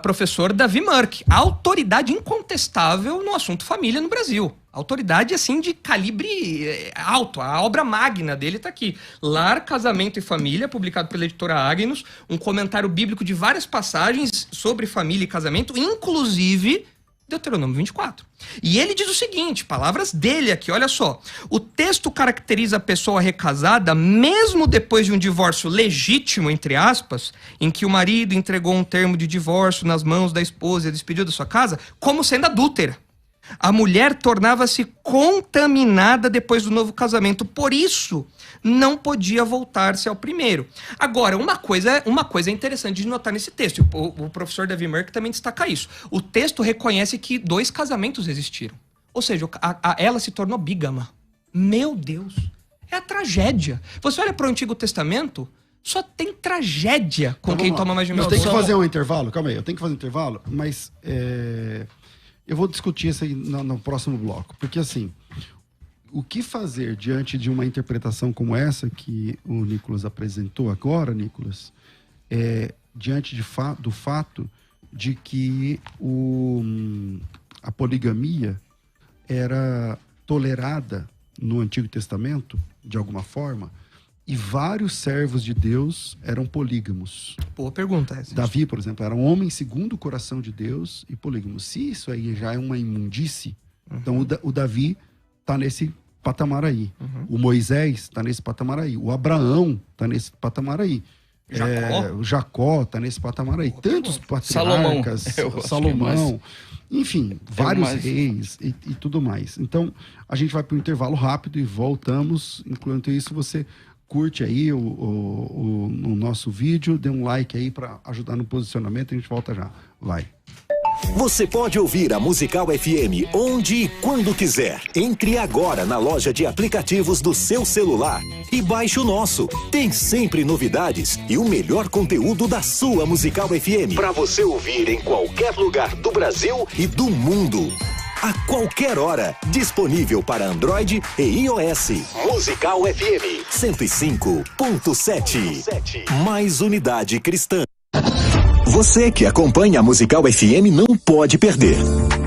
professor Davi Murk, a autoridade incontestável no assunto família no Brasil. Autoridade, assim, de calibre alto. A obra magna dele tá aqui. Lar, Casamento e Família, publicado pela editora Agnus. Um comentário bíblico de várias passagens sobre família e casamento, inclusive Deuteronômio 24. E ele diz o seguinte, palavras dele aqui, olha só. O texto caracteriza a pessoa recasada, mesmo depois de um divórcio legítimo, entre aspas, em que o marido entregou um termo de divórcio nas mãos da esposa e a despediu da sua casa, como sendo adúltera. A mulher tornava-se contaminada depois do novo casamento, por isso não podia voltar-se ao primeiro. Agora, uma coisa interessante de notar nesse texto, o professor Davi Murk também destaca isso. O texto reconhece que 2 casamentos existiram. Ou seja, ela se tornou bígama. Meu Deus, é a tragédia. Você olha para o Antigo Testamento, só tem tragédia com quem toma mais de uma pessoa. Eu tenho que fazer um intervalo, calma aí, mas eu vou discutir isso aí no próximo bloco, porque assim, o que fazer diante de uma interpretação como essa que o Nicolas apresentou agora, Nicolas, diante do fato de que a poligamia era tolerada no Antigo Testamento, de alguma forma, e vários servos de Deus eram polígamos. Boa pergunta essa. Davi, por exemplo, era um homem segundo o coração de Deus e polígamo. Se isso aí já é uma imundície, então o Davi está nesse patamar aí. O Moisés está nesse patamar aí. O Abraão está nesse patamar aí. O Jacó está nesse patamar aí. Tantos patriarcas, Salomão, enfim, vários reis e tudo mais. Então, a gente vai para um intervalo rápido e voltamos. Enquanto isso, você curte aí o nosso vídeo, dê um like aí para ajudar no posicionamento, a gente volta já. Vai. Você pode ouvir a Musical FM onde e quando quiser. Entre agora na loja de aplicativos do seu celular e baixe o nosso. Tem sempre novidades e o melhor conteúdo da sua Musical FM para você ouvir em qualquer lugar do Brasil e do mundo. A qualquer hora, disponível para Android e iOS. Musical FM 105.7. Mais unidade cristã. Você que acompanha a Musical FM não pode perder.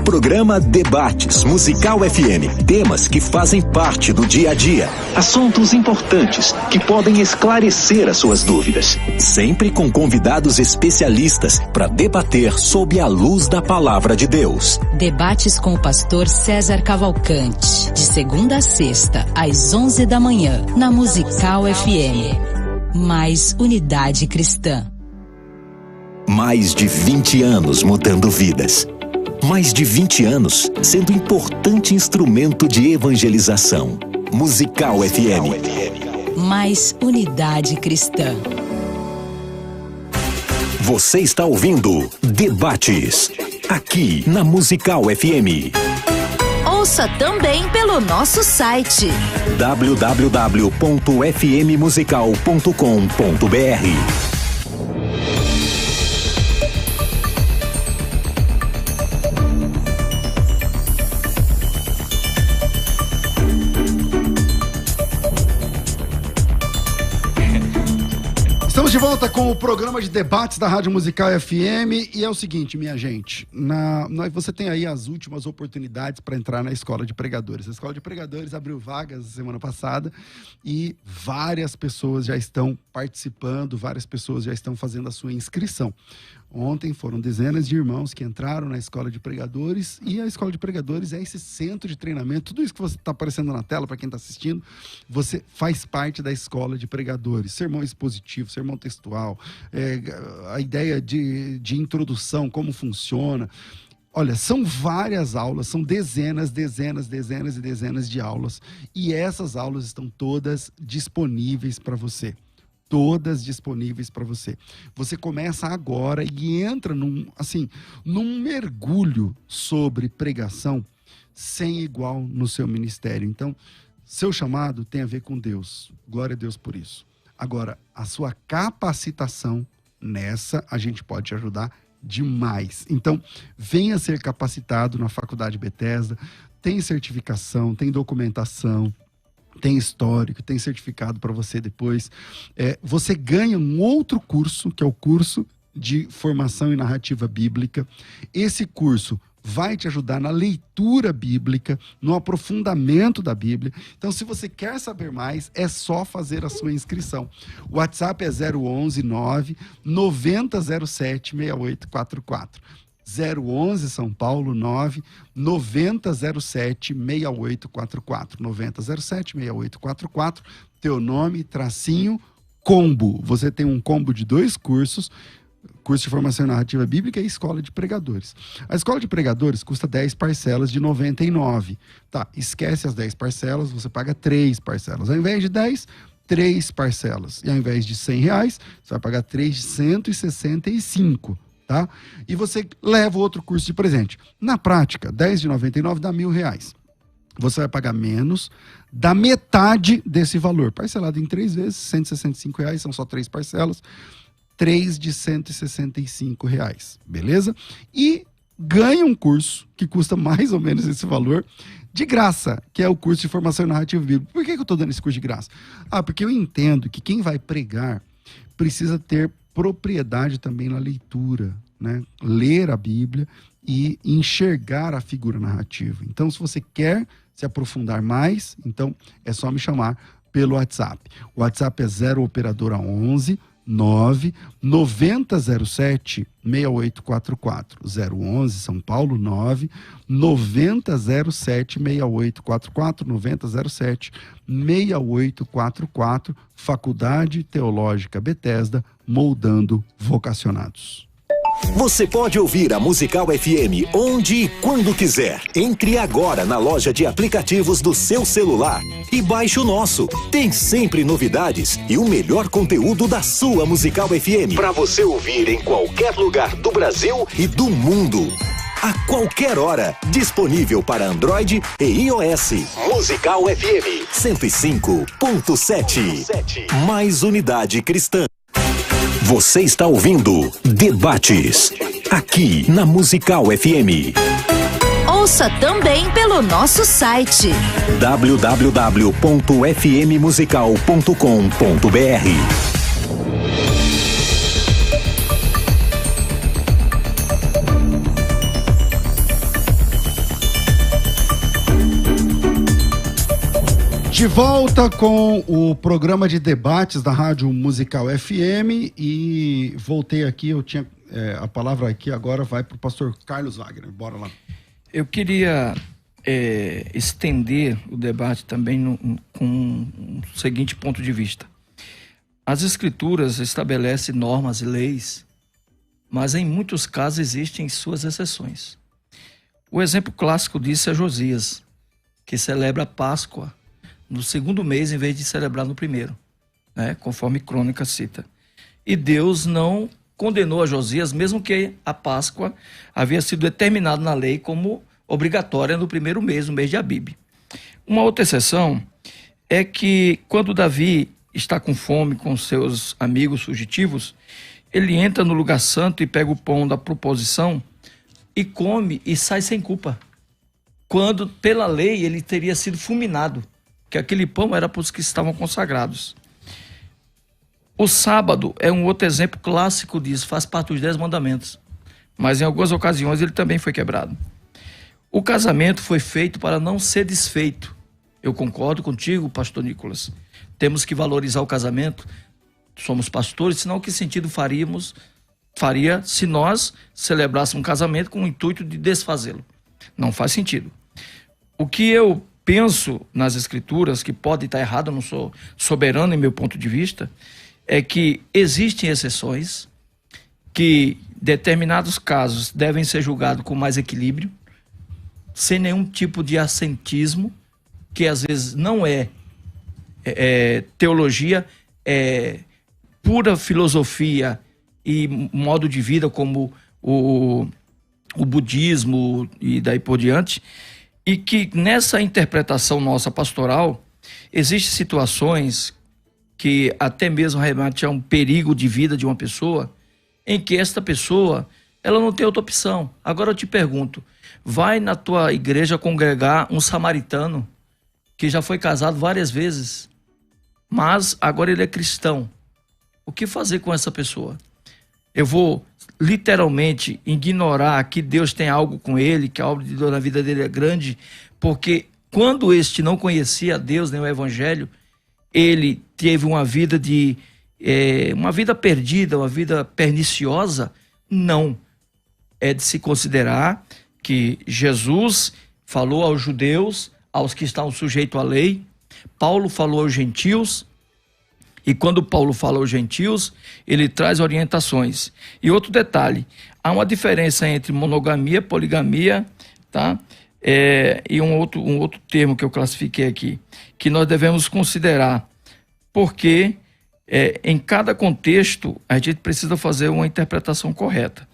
Programa Debates Musical FM. Temas que fazem parte do dia a dia. Assuntos importantes que podem esclarecer as suas dúvidas. Sempre com convidados especialistas para debater sob a luz da palavra de Deus. Debates com o pastor César Cavalcante. De segunda a sexta, às 11 da manhã, na Musical FM. Mais unidade cristã. Mais de 20 anos mudando vidas. Mais de 20 anos sendo importante instrumento de evangelização. Musical FM. Mais unidade cristã. Você está ouvindo Debates, aqui na Musical FM. Ouça também pelo nosso site www.fmmusical.com.br. Estamos de volta com o programa de debates da Rádio Musical FM e é o seguinte, minha gente, você tem aí as últimas oportunidades para entrar na Escola de Pregadores. A Escola de Pregadores abriu vagas semana passada e várias pessoas já estão participando, várias pessoas já estão fazendo a sua inscrição. Ontem foram dezenas de irmãos que entraram na Escola de Pregadores e a Escola de Pregadores é esse centro de treinamento. Tudo isso que você está aparecendo na tela, para quem está assistindo, você faz parte da Escola de Pregadores. Sermão expositivo, sermão textual, a ideia de introdução, como funciona. Olha, são várias aulas, são dezenas e dezenas de aulas. E essas aulas estão todas disponíveis para você. Todas disponíveis para você. Você começa agora e entra num mergulho sobre pregação sem igual no seu ministério. Então, seu chamado tem a ver com Deus. Glória a Deus por isso. Agora, a sua capacitação nessa, a gente pode te ajudar demais. Então, venha ser capacitado na Faculdade Bethesda. Tem certificação, tem documentação, tem histórico, tem certificado para você depois. Você ganha um outro curso, que é o curso de formação em narrativa bíblica. Esse curso vai te ajudar na leitura bíblica, no aprofundamento da Bíblia. Então, se você quer saber mais, é só fazer a sua inscrição. O WhatsApp é 011 9 9007 6844. 011 São Paulo 9 9007 6844. 9007 6844. Teu nome, tracinho, combo. Você tem um combo de 2 cursos. Curso de formação em narrativa bíblica e Escola de Pregadores. A Escola de Pregadores custa 10 parcelas de R$ 99. Tá, esquece as 10 parcelas, você paga 3 parcelas. Ao invés de 10, 3 parcelas. E ao invés de R$100, você vai pagar 3 de 165. Tá? E você leva outro curso de presente. Na prática, 10 de 99 dá R$1.000. Você vai pagar menos da metade desse valor. Parcelado em 3 vezes, R$165, são só 3 parcelas. 3 de R$165, beleza? E ganha um curso que custa mais ou menos esse valor, de graça, que é o curso de formação em narrativa bíblica. Por que eu estou dando esse curso de graça? Porque eu entendo que quem vai pregar precisa ter propriedade também na leitura, né? Ler a Bíblia e enxergar a figura narrativa. Então, se você quer se aprofundar mais, então é só me chamar pelo WhatsApp. O WhatsApp é 0 operadora 11 9 9007 6844. 011 São Paulo 9 9007 6844. 9007 6844. Faculdade Teológica Bethesda, moldando vocacionados. Você pode ouvir a Musical FM onde e quando quiser. Entre agora na loja de aplicativos do seu celular e baixe o nosso. Tem sempre novidades e o melhor conteúdo da sua Musical FM para você ouvir em qualquer lugar do Brasil e do mundo. a qualquer hora. Disponível para Android e iOS. Musical FM 105.7. Mais unidade cristã. Você está ouvindo Debates, aqui na Musical FM. Ouça também pelo nosso site www.fmmusical.com.br. De volta com o programa de debates da Rádio Musical FM e voltei aqui, eu tinha a palavra aqui agora vai para o pastor Carlos Wagner, bora lá. Eu queria estender o debate também com o seguinte ponto de vista. As escrituras estabelecem normas e leis, mas em muitos casos existem suas exceções. O exemplo clássico disso é Josias, que celebra a Páscoa no segundo mês em vez de celebrar no primeiro, né? Conforme Crônica cita. E Deus não condenou a Josias, mesmo que a Páscoa havia sido determinada na lei como obrigatória no primeiro mês, no mês de Abib. Uma outra exceção é que quando Davi está com fome com seus amigos fugitivos, ele entra no lugar santo e pega o pão da proposição e come e sai sem culpa. Quando, pela lei, ele teria sido fulminado, que aquele pão era para os que estavam consagrados. O sábado é um outro exemplo clássico disso, faz parte dos 10 mandamentos, mas em algumas ocasiões ele também foi quebrado. O casamento foi feito para não ser desfeito. Eu concordo contigo, pastor Nicolas. Temos que valorizar o casamento. Somos pastores, senão que sentido faria se nós celebrássemos um casamento com o intuito de desfazê-lo? Não faz sentido. O que eu penso nas escrituras, que pode estar errado, eu não sou soberano em meu ponto de vista, é que existem exceções, que determinados casos devem ser julgados com mais equilíbrio, sem nenhum tipo de assentismo, que às vezes não é teologia, é pura filosofia e modo de vida, como o budismo e daí por diante, e que nessa interpretação nossa pastoral, existem situações que até mesmo remete a um perigo de vida de uma pessoa, em que esta pessoa, ela não tem outra opção. Agora eu te pergunto, vai na tua igreja congregar um samaritano que já foi casado várias vezes, mas agora ele é cristão. O que fazer com essa pessoa? Eu vou literalmente ignorar que Deus tem algo com ele, que a obra de Deus na vida dele é grande, porque quando este não conhecia Deus nem o Evangelho, ele teve uma vida uma vida perdida, uma vida perniciosa? Não. É de se considerar que Jesus falou aos judeus, aos que estavam sujeitos à lei, Paulo falou aos gentios, e quando Paulo fala aos gentios, ele traz orientações. E outro detalhe, há uma diferença entre monogamia, poligamia, tá? E um outro termo que eu classifiquei aqui, que nós devemos considerar, porque em cada contexto a gente precisa fazer uma interpretação correta,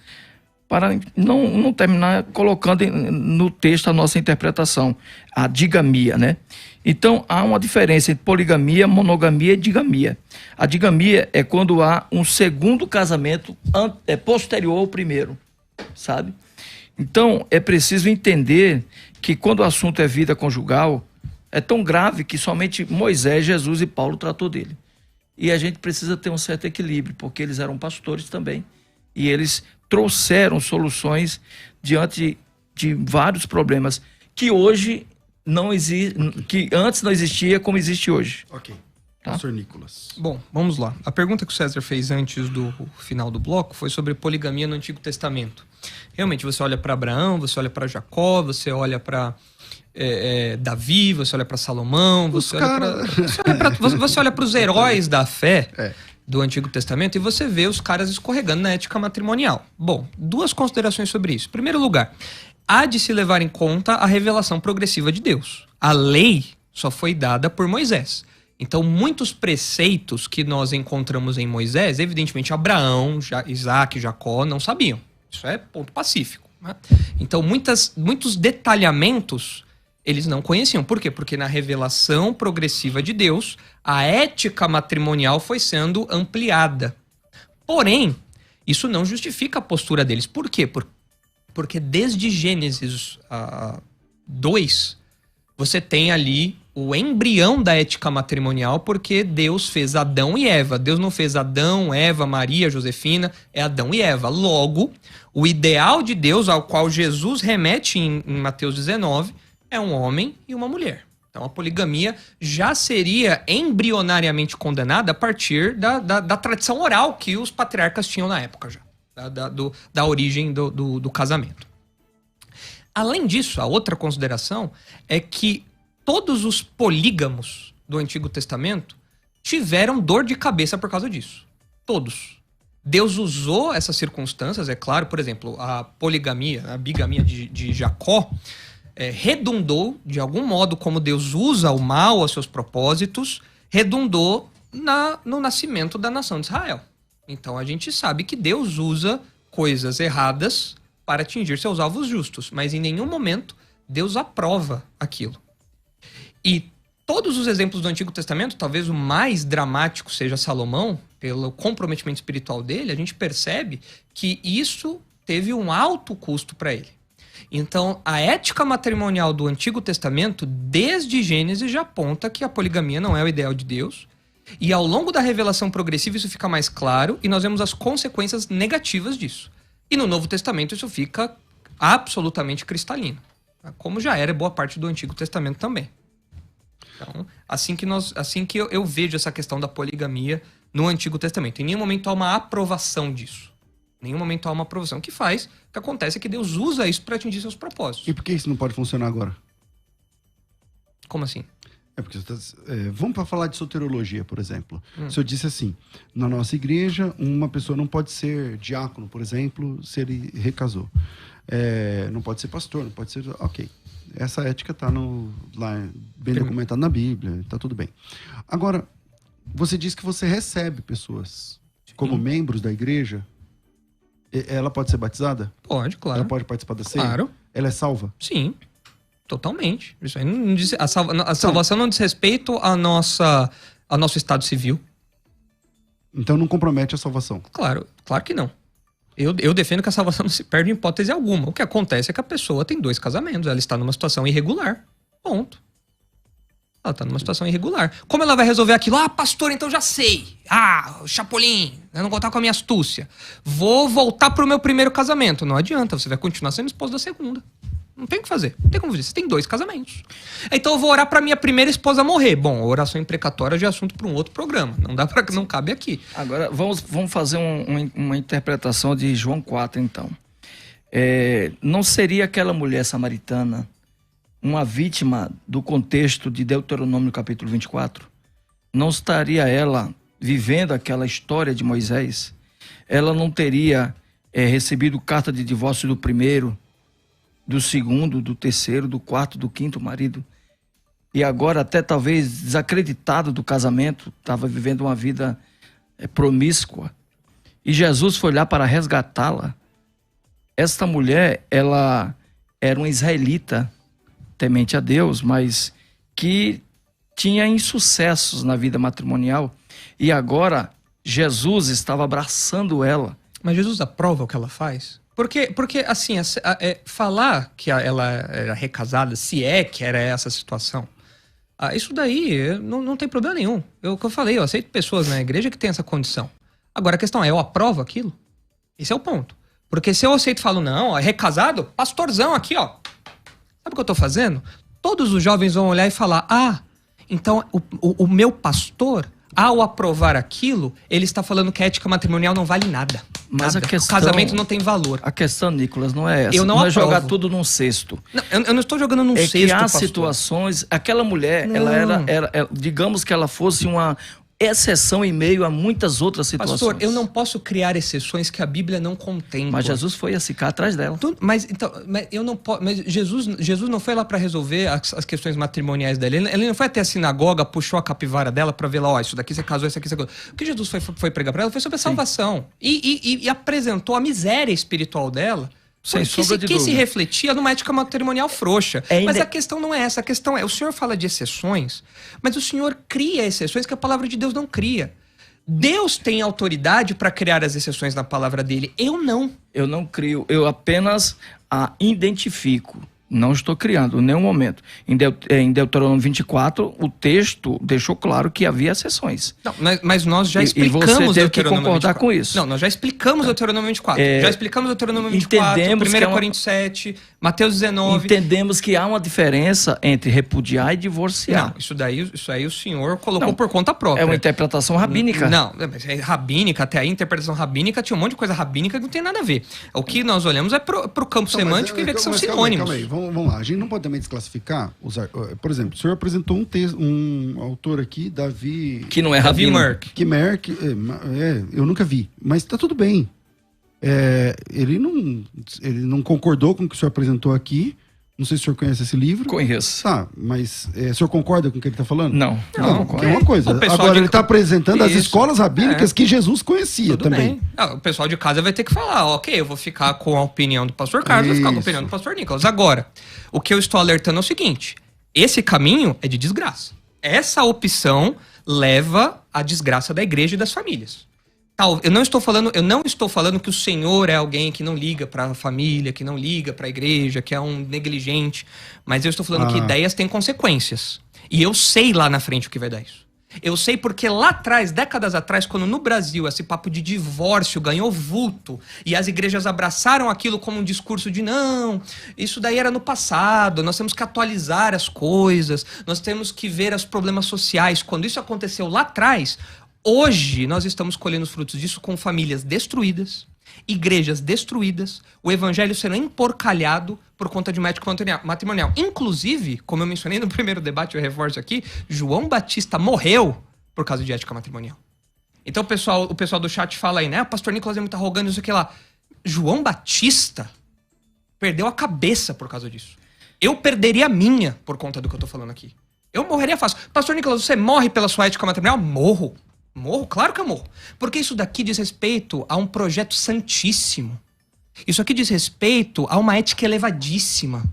para não terminar colocando no texto a nossa interpretação, a digamia, né? Então, há uma diferença entre poligamia, monogamia e digamia. A digamia é quando há um segundo casamento posterior ao primeiro, sabe? Então, é preciso entender que quando o assunto é vida conjugal, é tão grave que somente Moisés, Jesus e Paulo tratou dele. E a gente precisa ter um certo equilíbrio, porque eles eram pastores também, e eles trouxeram soluções diante de vários problemas que hoje não existe, que antes não existia como existe hoje. Ok. Tá? Pastor Nicolas. Bom, vamos lá. A pergunta que o César fez antes do final do bloco foi sobre poligamia no Antigo Testamento. Realmente, você olha para Abraão, você olha para Jacó, você olha para Davi, você olha para Salomão, você olha para os heróis da fé do Antigo Testamento e você vê os caras escorregando na ética matrimonial. Bom, duas considerações sobre isso. Em primeiro lugar, há de se levar em conta a revelação progressiva de Deus. A lei só foi dada por Moisés. Então, muitos preceitos que nós encontramos em Moisés, evidentemente Abraão, Isaac, Jacó não sabiam. Isso é ponto pacífico. né? Então, muitos detalhamentos eles não conheciam. Por quê? Porque na revelação progressiva de Deus, a ética matrimonial foi sendo ampliada. Porém, isso não justifica a postura deles. Por quê? Porque desde Gênesis 2, você tem ali o embrião da ética matrimonial, porque Deus fez Adão e Eva. Deus não fez Adão, Eva, Maria, Josefina, é Adão e Eva. Logo, o ideal de Deus, ao qual Jesus remete em Mateus 19, é um homem e uma mulher. Então a poligamia já seria embrionariamente condenada a partir da tradição oral que os patriarcas tinham na época já, da origem do casamento. Além disso, a outra consideração é que todos os polígamos do Antigo Testamento tiveram dor de cabeça por causa disso. Todos. Deus usou essas circunstâncias, é claro, por exemplo, a poligamia, a bigamia de Jacó, redundou, de algum modo, como Deus usa o mal aos seus propósitos, redundou no nascimento da nação de Israel. Então a gente sabe que Deus usa coisas erradas para atingir seus alvos justos, mas em nenhum momento Deus aprova aquilo. E todos os exemplos do Antigo Testamento, talvez o mais dramático seja Salomão, pelo comprometimento espiritual dele, a gente percebe que isso teve um alto custo para ele. Então, a ética matrimonial do Antigo Testamento, desde Gênesis, já aponta que a poligamia não é o ideal de Deus. E ao longo da revelação progressiva isso fica mais claro e nós vemos as consequências negativas disso. E no Novo Testamento isso fica absolutamente cristalino, como já era boa parte do Antigo Testamento também. Então, assim que eu vejo essa questão da poligamia no Antigo Testamento. Em nenhum momento há uma aprovação disso. Em nenhum momento há uma aprovação. O que acontece é que Deus usa isso para atingir seus propósitos. E por que isso não pode funcionar agora? Como assim? É porque vamos para falar de soterologia, por exemplo. Se eu disse assim, na nossa igreja, uma pessoa não pode ser diácono, por exemplo, se ele recasou. Não pode ser pastor, não pode ser... Ok. Essa ética está lá bem documentada na Bíblia, está tudo bem. Agora, você diz que você recebe pessoas como membros da igreja. Ela pode ser batizada? Pode, claro. Ela pode participar da ceia? Claro. Ela é salva? Sim, totalmente. Isso aí não diz, a salvação não diz respeito ao nosso estado civil. Então não compromete a salvação? Claro que não. Eu defendo que a salvação não se perde em hipótese alguma. O que acontece é que a pessoa tem 2 casamentos, ela está numa situação irregular. Ponto. Ela está numa situação irregular. Como ela vai resolver aquilo? Ah, pastor, então já sei. Ah, Chapolin, eu não vou contar com a minha astúcia. Vou voltar pro meu primeiro casamento. Não adianta, você vai continuar sendo esposa da segunda. Não tem o que fazer. Não tem como fazer. Você tem 2 casamentos. Então eu vou orar pra minha primeira esposa morrer. Bom, a oração imprecatória já é assunto para um outro programa. Não cabe aqui. Agora, vamos fazer uma interpretação de João 4, então. Não seria aquela mulher samaritana uma vítima do contexto de Deuteronômio capítulo 24? Não estaria ela vivendo aquela história de Moisés? Ela não teria recebido carta de divórcio do primeiro, do segundo, do terceiro, do quarto, do quinto marido? E agora até talvez desacreditado do casamento, estava vivendo uma vida promíscua. E Jesus foi lá para resgatá-la. Esta mulher, ela era uma israelita, temente a Deus, mas que tinha insucessos na vida matrimonial. E agora Jesus estava abraçando ela. Mas Jesus aprova o que ela faz? Porque assim, falar que ela era recasada, se é que era essa a situação, isso daí não tem problema nenhum. O que eu falei, eu aceito pessoas na igreja que tem essa condição. Agora a questão é, eu aprovo aquilo? Esse é o ponto. Porque se eu aceito e falo, não, é recasado, pastorzão aqui, ó. Sabe o que eu tô fazendo? Todos os jovens vão olhar e falar, então o meu pastor, ao aprovar aquilo, ele está falando que a ética matrimonial não vale nada. Mas nada. A questão, o casamento não tem valor. A questão, Nicolas, não é essa. Eu não é jogar aprovo. tudo num cesto. Não, eu não estou jogando num cesto, que há pastor. situações... Aquela mulher, ela era, digamos que ela fosse uma exceção em meio a muitas outras situações. Pastor, eu não posso criar exceções que a Bíblia não contempla. Mas Jesus foi a ficar atrás dela. Mas eu não posso. Mas Jesus não foi lá para resolver as questões matrimoniais dela. Ele não foi até a sinagoga, puxou a capivara dela para ver lá, isso daqui você casou, isso aqui você casou. O que Jesus foi pregar para ela foi sobre a salvação. E apresentou a miséria espiritual dela Sem sombra de dúvida. Que se refletia numa ética matrimonial frouxa. Mas a questão não é essa. A questão é, o senhor fala de exceções, mas o senhor cria exceções que a palavra de Deus não cria. Deus tem autoridade para criar as exceções na palavra dele. Eu não. Eu não crio, eu apenas a identifico. Não estou criando em nenhum momento. Em Deuteronômio 24, o texto deixou claro que havia exceções. Não, mas nós já explicamos e você teve que concordar 24. com isso. Não, nós já explicamos Deuteronômio 24. Já explicamos Deuteronômio 24, 1 Coríntios 7, Mateus 19. Entendemos que há uma diferença entre repudiar e divorciar. Não, isso aí o senhor colocou por conta própria. É uma interpretação rabínica. Não, mas é rabínica, até aí interpretação rabínica tinha um monte de coisa rabínica que não tem nada a ver. O que nós olhamos é pro campo semântico e vê que são sinônimos. Calma aí. Vamos lá, a gente não pode também desclassificar, por exemplo, o senhor apresentou um autor aqui, Davi... Que não é Davi rabino. Merck. Eu nunca vi, mas tá tudo bem. Ele não concordou com o que o senhor apresentou aqui, não sei se o senhor conhece esse livro. Conheço. Tá, mas o senhor concorda com o que ele tá falando? Não é uma coisa. Agora ele tá apresentando as escolas rabínicas que Jesus conhecia tudo também. O pessoal de casa vai ter que falar, ok, eu vou ficar com a opinião do pastor Carlos, vou ficar com a opinião do pastor Nicolas. Agora, o que eu estou alertando é o seguinte, esse caminho é de desgraça. Essa opção leva à desgraça da igreja e das famílias. Eu não estou falando que o senhor é alguém que não liga para a família, que não liga para a igreja, que é um negligente, mas eu estou falando que ideias têm consequências. E eu sei lá na frente o que vai dar isso. Eu sei porque lá atrás, décadas atrás, quando no Brasil esse papo de divórcio ganhou vulto e as igrejas abraçaram aquilo como um discurso de não, isso daí era no passado, nós temos que atualizar as coisas, nós temos que ver os problemas sociais. Quando isso aconteceu lá atrás, hoje nós estamos colhendo os frutos disso com famílias destruídas, igrejas destruídas, o evangelho sendo emporcalhado por conta de uma ética matrimonial. Inclusive, como eu mencionei no primeiro debate, eu reforço aqui, João Batista morreu por causa de ética matrimonial. Então o pessoal do chat fala aí, né? O pastor Nicolas é muito arrogante, não sei o que lá. João Batista perdeu a cabeça por causa disso. Eu perderia a minha por conta do que eu tô falando aqui. Eu morreria fácil. Pastor Nicolas, você morre pela sua ética matrimonial? Morro. Morro? Claro que eu morro. Porque isso daqui diz respeito a um projeto santíssimo. Isso aqui diz respeito a uma ética elevadíssima.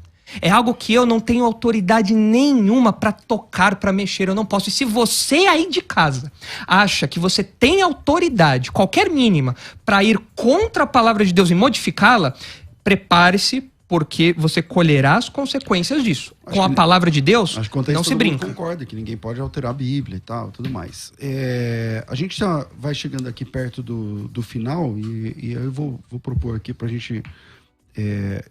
É algo que eu não tenho autoridade nenhuma para tocar, para mexer, eu não posso. E se você aí de casa acha que você tem autoridade, qualquer mínima, para ir contra a palavra de Deus e modificá-la, prepare-se, porque você colherá as consequências disso. Com a palavra de Deus, não se brinca. Todo mundo concorda que ninguém pode alterar a Bíblia e tal, tudo mais. A gente já vai chegando aqui perto do final e eu vou propor aqui pra gente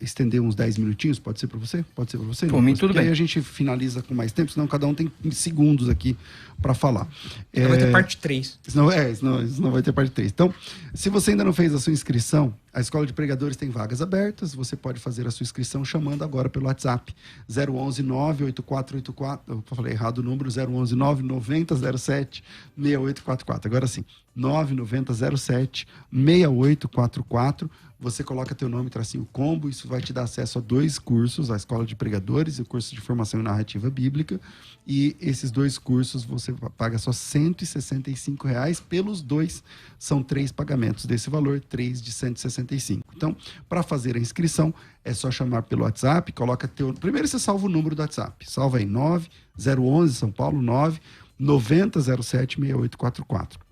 estender uns 10 minutinhos, pode ser para você? Pode ser para você? Por mim, tudo bem. Aí a gente finaliza com mais tempo, senão cada um tem segundos aqui para falar. Senão vai ter parte 3. Senão vai ter parte 3. Então, se você ainda não fez a sua inscrição, a Escola de Pregadores tem vagas abertas, você pode fazer a sua inscrição chamando agora pelo WhatsApp 011 98484, eu falei errado o número, 011 99007 6844. Agora sim, 99007 6844. Você coloca teu nome, tracinho combo, isso vai te dar acesso a 2 cursos, a Escola de Pregadores e o curso de Formação em Narrativa Bíblica. E esses 2 cursos você paga só R$ 165 pelos 2. São 3 pagamentos desse valor, 3 de 165. Então, para fazer a inscrição, é só chamar pelo WhatsApp, coloca teu... Primeiro você salva o número do WhatsApp. Salva aí 9011 São Paulo 99007 6844.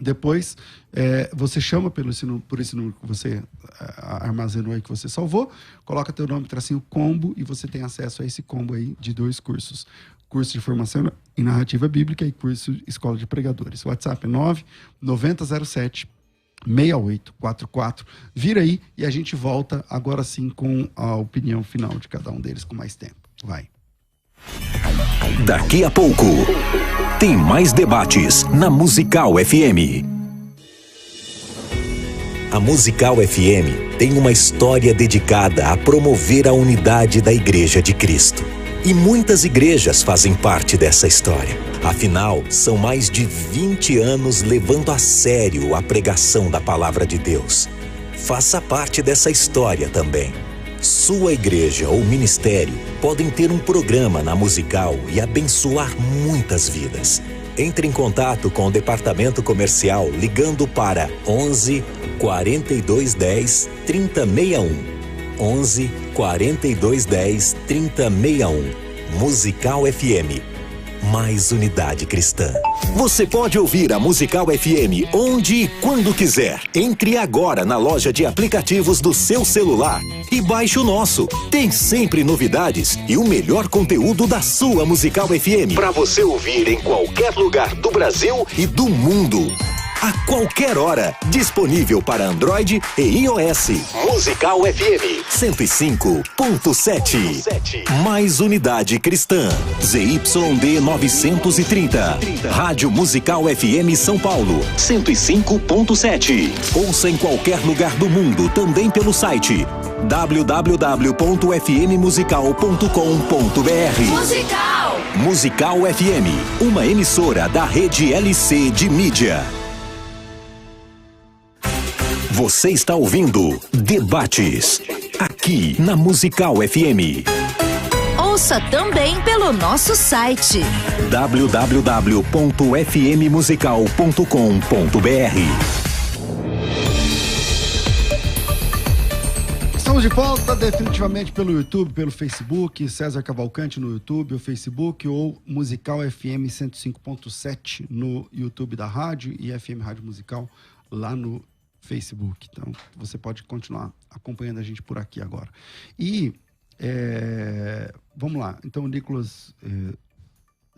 Depois, você chama por esse número que você armazenou aí, que você salvou, coloca teu nome, tracinho combo, e você tem acesso a esse combo aí de 2 cursos. Curso de Formação em Narrativa Bíblica e curso Escola de Pregadores. O WhatsApp é 99007 6844. Vira aí e a gente volta agora sim com a opinião final de cada um deles com mais tempo. Vai. Daqui a pouco, tem mais debates na Musical FM. A Musical FM tem uma história dedicada a promover a unidade da Igreja de Cristo. E muitas igrejas fazem parte dessa história. Afinal, são mais de 20 anos levando a sério a pregação da Palavra de Deus. Faça parte dessa história também. Sua igreja ou ministério podem ter um programa na Musical e abençoar muitas vidas. Entre em contato com o departamento comercial ligando para 11 4210 3061. 11 42 10 30 61. Musical FM. Mais unidade cristã. Você pode ouvir a Musical FM onde e quando quiser. Entre agora na loja de aplicativos do seu celular e baixe o nosso. Tem sempre novidades e o melhor conteúdo da sua Musical FM para você ouvir em qualquer lugar do Brasil e do mundo. A qualquer hora, disponível para Android e iOS. Musical FM 105.7. Mais unidade cristã. ZYD 930. Rádio Musical FM São Paulo 105.7. Ouça em qualquer lugar do mundo, também pelo site www.fmmusical.com.br. Musical FM, uma emissora da rede LC de mídia. Você está ouvindo Debates, aqui na Musical FM. Ouça também pelo nosso site www.fmmusical.com.br. Estamos de volta definitivamente pelo YouTube, pelo Facebook, César Cavalcante no YouTube, o Facebook, ou Musical FM 105.7 no YouTube da rádio e FM Rádio Musical lá no Facebook. Então, você pode continuar acompanhando a gente por aqui agora. E, vamos lá. Então, o Nicolas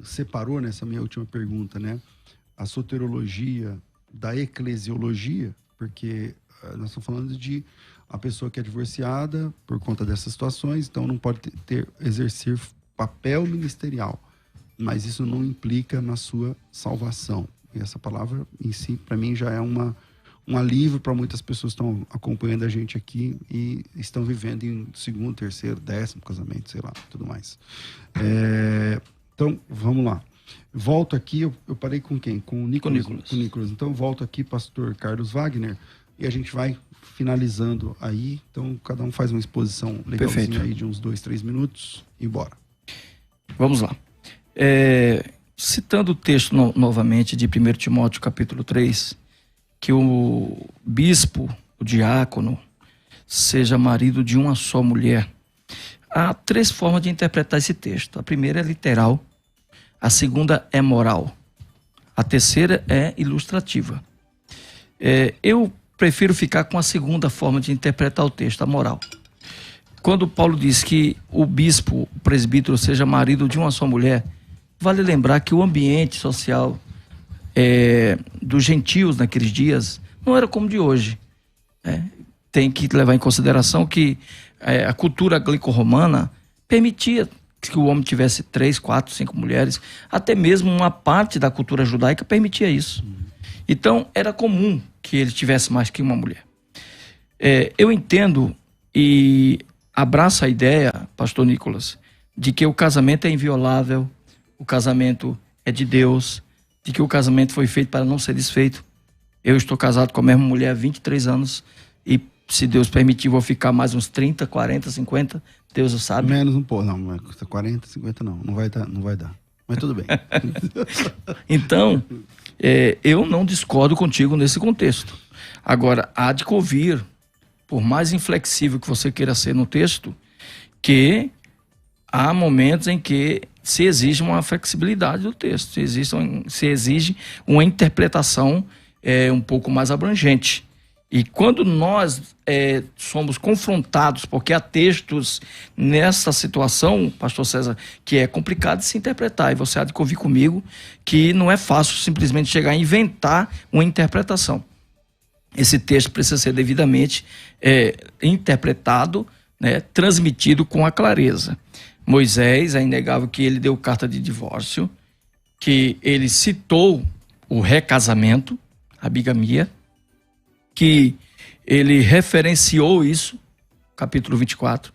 separou nessa minha última pergunta, né? A soteriologia da eclesiologia, porque nós estamos falando de a pessoa que é divorciada por conta dessas situações, então não pode exercer papel ministerial, mas isso não implica na sua salvação. E essa palavra em si, para mim, já é um alívio para muitas pessoas que estão acompanhando a gente aqui e estão vivendo em segundo, terceiro, 10º casamento, sei lá, tudo mais. Então, vamos lá. Volto aqui, eu parei com quem? Com o Nicolas. Com o Nicolas. Então, volto aqui, pastor Carlos Wagner, e a gente vai finalizando aí. Então, cada um faz uma exposição legalzinha aí de uns 2-3 minutos e bora. Vamos lá. Citando o texto novamente de 1 Timóteo capítulo 3, que o bispo, o diácono, seja marido de uma só mulher. Há 3 formas de interpretar esse texto. A primeira é literal, a segunda é moral, a terceira é ilustrativa. Eu prefiro ficar com a segunda forma de interpretar o texto, a moral. Quando Paulo diz que o bispo, o presbítero, seja marido de uma só mulher, vale lembrar que o ambiente social dos gentios naqueles dias não era como de hoje. Tem que levar em consideração que a cultura greco-romana permitia que o homem tivesse 3, 4, 5 mulheres, até mesmo uma parte da cultura judaica permitia isso. Então era comum que ele tivesse mais que uma mulher. Eu entendo e abraço a ideia, pastor Nicolas, de que o casamento é inviolável, o casamento é de Deus, de que o casamento foi feito para não ser desfeito. Eu estou casado com a mesma mulher há 23 anos e, se Deus permitir, vou ficar mais uns 30, 40, 50, Deus o sabe. Menos um pouco, não, 40, 50 não vai dar. Mas tudo bem. Então, eu não discordo contigo nesse contexto. Agora, há de convir, por mais inflexível que você queira ser no texto, que há momentos em que se exige uma flexibilidade do texto, se exige uma interpretação um pouco mais abrangente. E quando nós somos confrontados, porque há textos nessa situação, pastor César, que é complicado de se interpretar, e você há de convir comigo que não é fácil simplesmente chegar a inventar uma interpretação. Esse texto precisa ser devidamente interpretado, né, transmitido com a clareza. Moisés, é inegável que ele deu carta de divórcio, que ele citou o recasamento, a bigamia, que ele referenciou isso, capítulo 24.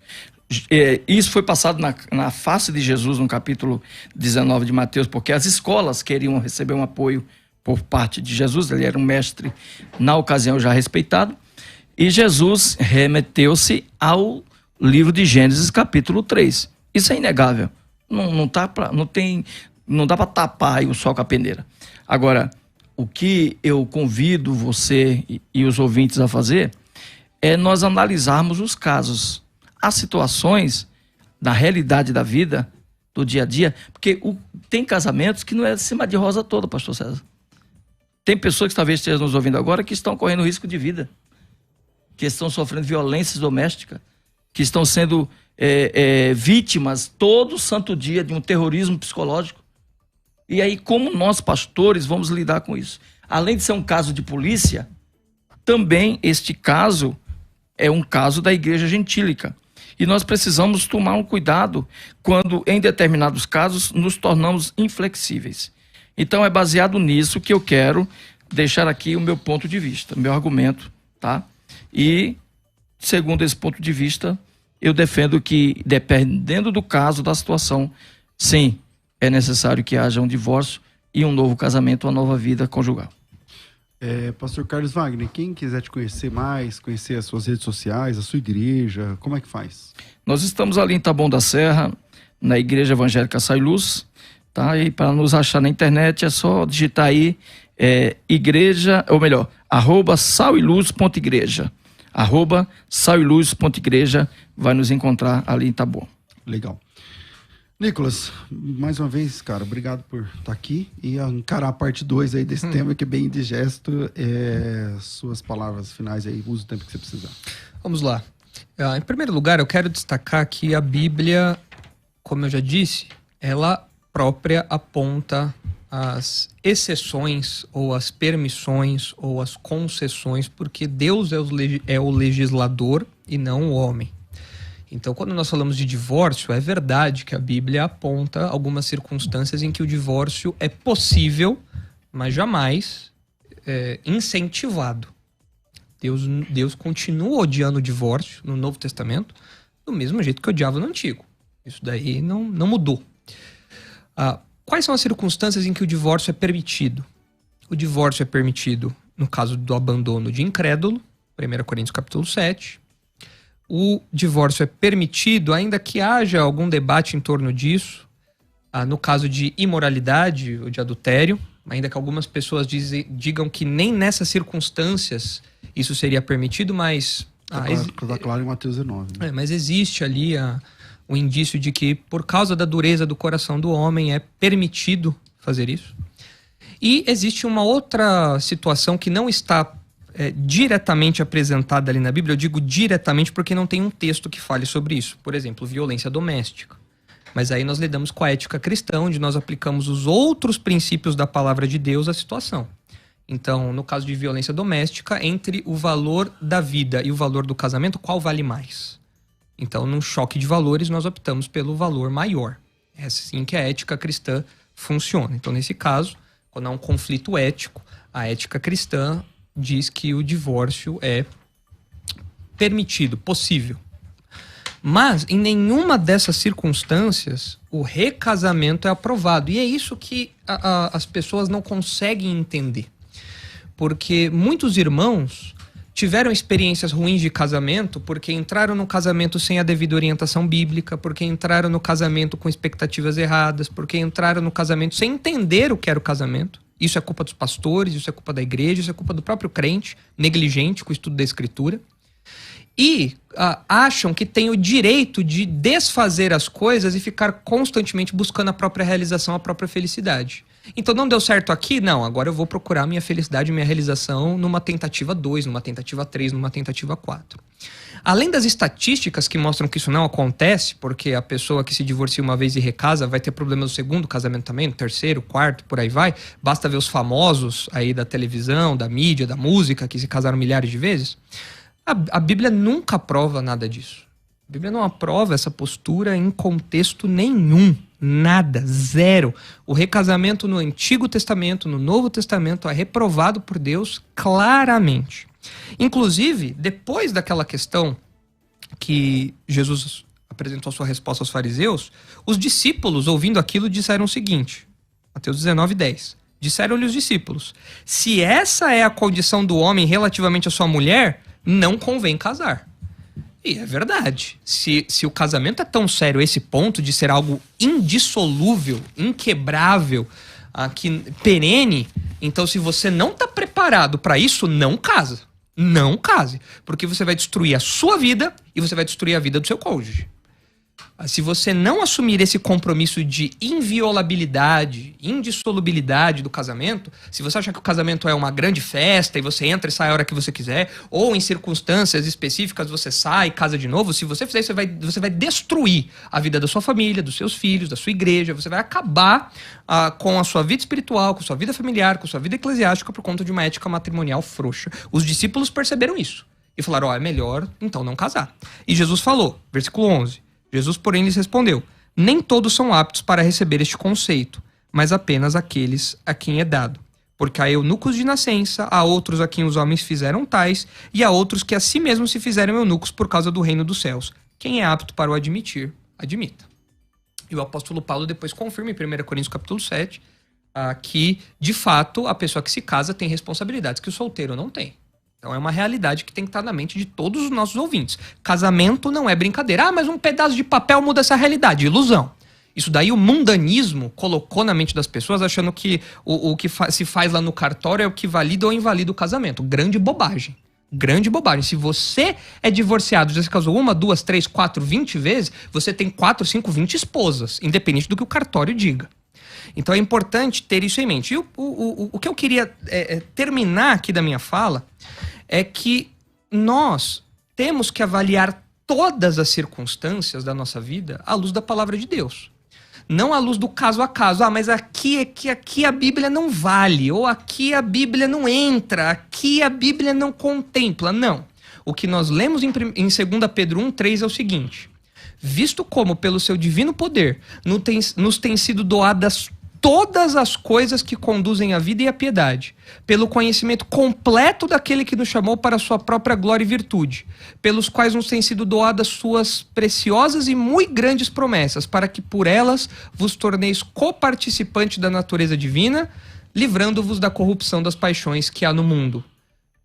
Isso foi passado na face de Jesus no capítulo 19 de Mateus, porque as escolas queriam receber um apoio por parte de Jesus, ele era um mestre na ocasião já respeitado, e Jesus remeteu-se ao livro de Gênesis, capítulo 3. Isso é inegável. Não dá para tapar aí o sol com a peneira. Agora, o que eu convido você e os ouvintes a fazer é nós analisarmos os casos. há situações na realidade da vida, do dia a dia, porque tem casamentos que não é cima de rosa toda, pastor César. Tem pessoas que talvez estejam nos ouvindo agora que estão correndo risco de vida, que estão sofrendo violências domésticas, que estão sendo vítimas todo santo dia de um terrorismo psicológico. E aí, como nós, pastores, vamos lidar com isso? Além de ser um caso de polícia, também este caso é um caso da igreja gentílica. E nós precisamos tomar um cuidado quando, em determinados casos, nos tornamos inflexíveis. Então, é baseado nisso que eu quero deixar aqui o meu ponto de vista, meu argumento, tá? E, segundo esse ponto de vista, eu defendo que, dependendo do caso, da situação, sim, é necessário que haja um divórcio e um novo casamento, uma nova vida conjugal. Pastor Carlos Wagner, quem quiser te conhecer mais, conhecer as suas redes sociais, a sua igreja, como é que faz? Nós estamos ali em Taboão da Serra, na Igreja Evangélica Sal e Luz, tá? E para nos achar na internet é só digitar aí @saliluz.igreja, @saliluz.igreja, vai nos encontrar ali em Taboão. Legal. Nicolas, mais uma vez, cara, obrigado por estar aqui e encarar a parte 2 aí desse tema que é bem indigesto. Suas palavras finais aí, use o tempo que você precisar. Vamos lá. Em primeiro lugar, eu quero destacar que a Bíblia, como eu já disse, ela própria aponta as exceções ou as permissões ou as concessões, porque Deus é o legislador e não o homem. Então, quando nós falamos de divórcio, é verdade que a Bíblia aponta algumas circunstâncias em que o divórcio é possível, mas jamais incentivado. Deus continua odiando o divórcio no Novo Testamento, do mesmo jeito que odiava no Antigo. Isso daí não mudou. Quais são as circunstâncias em que o divórcio é permitido? O divórcio é permitido no caso do abandono de incrédulo, 1 Coríntios capítulo 7. O divórcio é permitido, ainda que haja algum debate em torno disso, no caso de imoralidade ou de adultério, ainda que algumas pessoas digam que nem nessas circunstâncias isso seria permitido, mas... Está claro em Mateus 19. Né? Mas existe ali o indício de que, por causa da dureza do coração do homem, é permitido fazer isso. E existe uma outra situação que não está diretamente apresentada ali na Bíblia. Eu digo diretamente porque não tem um texto que fale sobre isso. Por exemplo, violência doméstica. Mas aí nós lidamos com a ética cristã, onde nós aplicamos os outros princípios da palavra de Deus à situação. Então, no caso de violência doméstica, entre o valor da vida e o valor do casamento, qual vale mais? Então, num choque de valores, nós optamos pelo valor maior. É assim que a ética cristã funciona. Então, nesse caso, quando há um conflito ético, a ética cristã diz que o divórcio é permitido, possível. Mas, em nenhuma dessas circunstâncias, o recasamento é aprovado. E é isso que as pessoas não conseguem entender. Porque muitos irmãos tiveram experiências ruins de casamento porque entraram no casamento sem a devida orientação bíblica, porque entraram no casamento com expectativas erradas, porque entraram no casamento sem entender o que era o casamento. Isso é culpa dos pastores, isso é culpa da igreja, isso é culpa do próprio crente, negligente com o estudo da Escritura. E acham que têm o direito de desfazer as coisas e ficar constantemente buscando a própria realização, a própria felicidade. Então não deu certo aqui? Não, agora eu vou procurar minha felicidade, minha realização numa tentativa 2, numa tentativa 3, numa tentativa 4. Além das estatísticas que mostram que isso não acontece, porque a pessoa que se divorcia uma vez e recasa vai ter problema no segundo casamento também, no terceiro, quarto, por aí vai. Basta ver os famosos aí da televisão, da mídia, da música, que se casaram milhares de vezes. A Bíblia nunca aprova nada disso. A Bíblia não aprova essa postura em contexto nenhum. Nada, zero. O recasamento no Antigo Testamento, no Novo Testamento, é reprovado por Deus claramente. Inclusive, depois daquela questão que Jesus apresentou a sua resposta aos fariseus, os discípulos, ouvindo aquilo, disseram o seguinte, Mateus 19:10. Disseram-lhe os discípulos, se essa é a condição do homem relativamente à sua mulher, não convém casar. E é verdade. Se o casamento é tão sério a esse ponto de ser algo indissolúvel, inquebrável, perene, então se você não está preparado para isso, não casa. Não case, porque você vai destruir a sua vida e você vai destruir a vida do seu cônjuge. Se você não assumir esse compromisso de inviolabilidade, indissolubilidade do casamento, se você achar que o casamento é uma grande festa e você entra e sai a hora que você quiser, ou em circunstâncias específicas você sai e casa de novo, se você fizer isso, você vai destruir a vida da sua família, dos seus filhos, da sua igreja, você vai acabar com a sua vida espiritual, com a sua vida familiar, com a sua vida eclesiástica por conta de uma ética matrimonial frouxa. Os discípulos perceberam isso e falaram, é melhor então não casar. E Jesus falou, versículo 11, Jesus, porém, lhes respondeu, nem todos são aptos para receber este conceito, mas apenas aqueles a quem é dado. Porque há eunucos de nascença, há outros a quem os homens fizeram tais, e há outros que a si mesmos se fizeram eunucos por causa do reino dos céus. Quem é apto para o admitir, admita. E o apóstolo Paulo depois confirma em 1 Coríntios capítulo 7, que, de fato, a pessoa que se casa tem responsabilidades que o solteiro não tem. Então é uma realidade que tem que estar na mente de todos os nossos ouvintes. Casamento não é brincadeira. Mas um pedaço de papel muda essa realidade. Ilusão. Isso daí o mundanismo colocou na mente das pessoas achando que o que se faz lá no cartório é o que valida ou invalida o casamento. Grande bobagem. Grande bobagem. Se você é divorciado, já se casou 1, 2, 3, 4, 20 vezes, você tem 4, 5, 20 esposas, independente do que o cartório diga. Então é importante ter isso em mente. E o que eu queria terminar aqui da minha fala é que nós temos que avaliar todas as circunstâncias da nossa vida à luz da palavra de Deus. Não à luz do caso a caso. Mas aqui a Bíblia não vale, ou aqui a Bíblia não entra, aqui a Bíblia não contempla. Não. O que nós lemos em 2 Pedro 1,3 é o seguinte: visto como pelo seu divino poder nos tem sido doadas todas as coisas que conduzem à vida e à piedade, pelo conhecimento completo daquele que nos chamou para a sua própria glória e virtude, pelos quais nos têm sido doadas suas preciosas e muito grandes promessas, para que por elas vos torneis coparticipantes da natureza divina, livrando-vos da corrupção das paixões que há no mundo.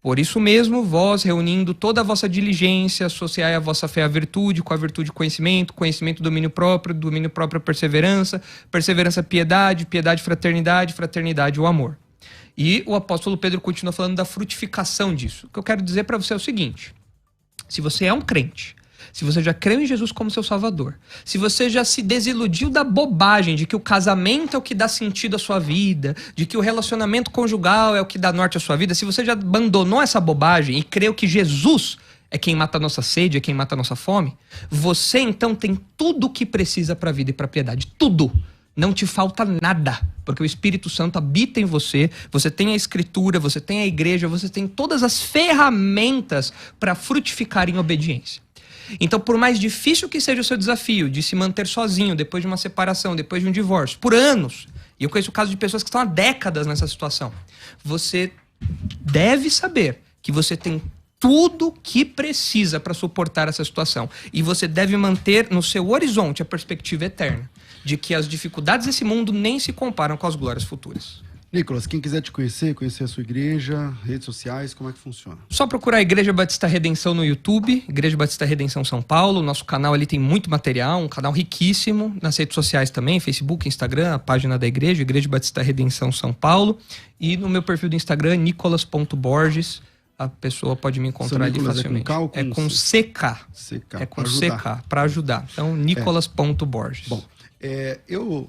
Por isso mesmo, vós, reunindo toda a vossa diligência, associai a vossa fé à virtude, com a virtude conhecimento, conhecimento domínio próprio perseverança, perseverança piedade, piedade fraternidade, fraternidade o amor. E o apóstolo Pedro continua falando da frutificação disso. O que eu quero dizer para você é o seguinte: se você é um crente, se você já creu em Jesus como seu Salvador, se você já se desiludiu da bobagem de que o casamento é o que dá sentido à sua vida, de que o relacionamento conjugal é o que dá norte à sua vida, se você já abandonou essa bobagem e creu que Jesus é quem mata a nossa sede, é quem mata a nossa fome, você então tem tudo o que precisa para a vida e para a piedade. Tudo. Não te falta nada, porque o Espírito Santo habita em você, você tem a Escritura, você tem a igreja, você tem todas as ferramentas para frutificar em obediência. Então, por mais difícil que seja o seu desafio de se manter sozinho depois de uma separação, depois de um divórcio, por anos, e eu conheço o caso de pessoas que estão há décadas nessa situação, você deve saber que você tem tudo que precisa para suportar essa situação. E você deve manter no seu horizonte a perspectiva eterna de que as dificuldades desse mundo nem se comparam com as glórias futuras. Nicolas, quem quiser te conhecer a sua igreja, redes sociais, como é que funciona? Só procurar a Igreja Batista Redenção no YouTube, Igreja Batista Redenção São Paulo. Nosso canal ali tem muito material, um canal riquíssimo. Nas redes sociais também, Facebook, Instagram, a página da igreja, Igreja Batista Redenção São Paulo. E no meu perfil do Instagram, nicolas.borges. A pessoa pode me encontrar ali facilmente. É com CK. É com CK, para ajudar. Então, nicolas.borges. Bom, eu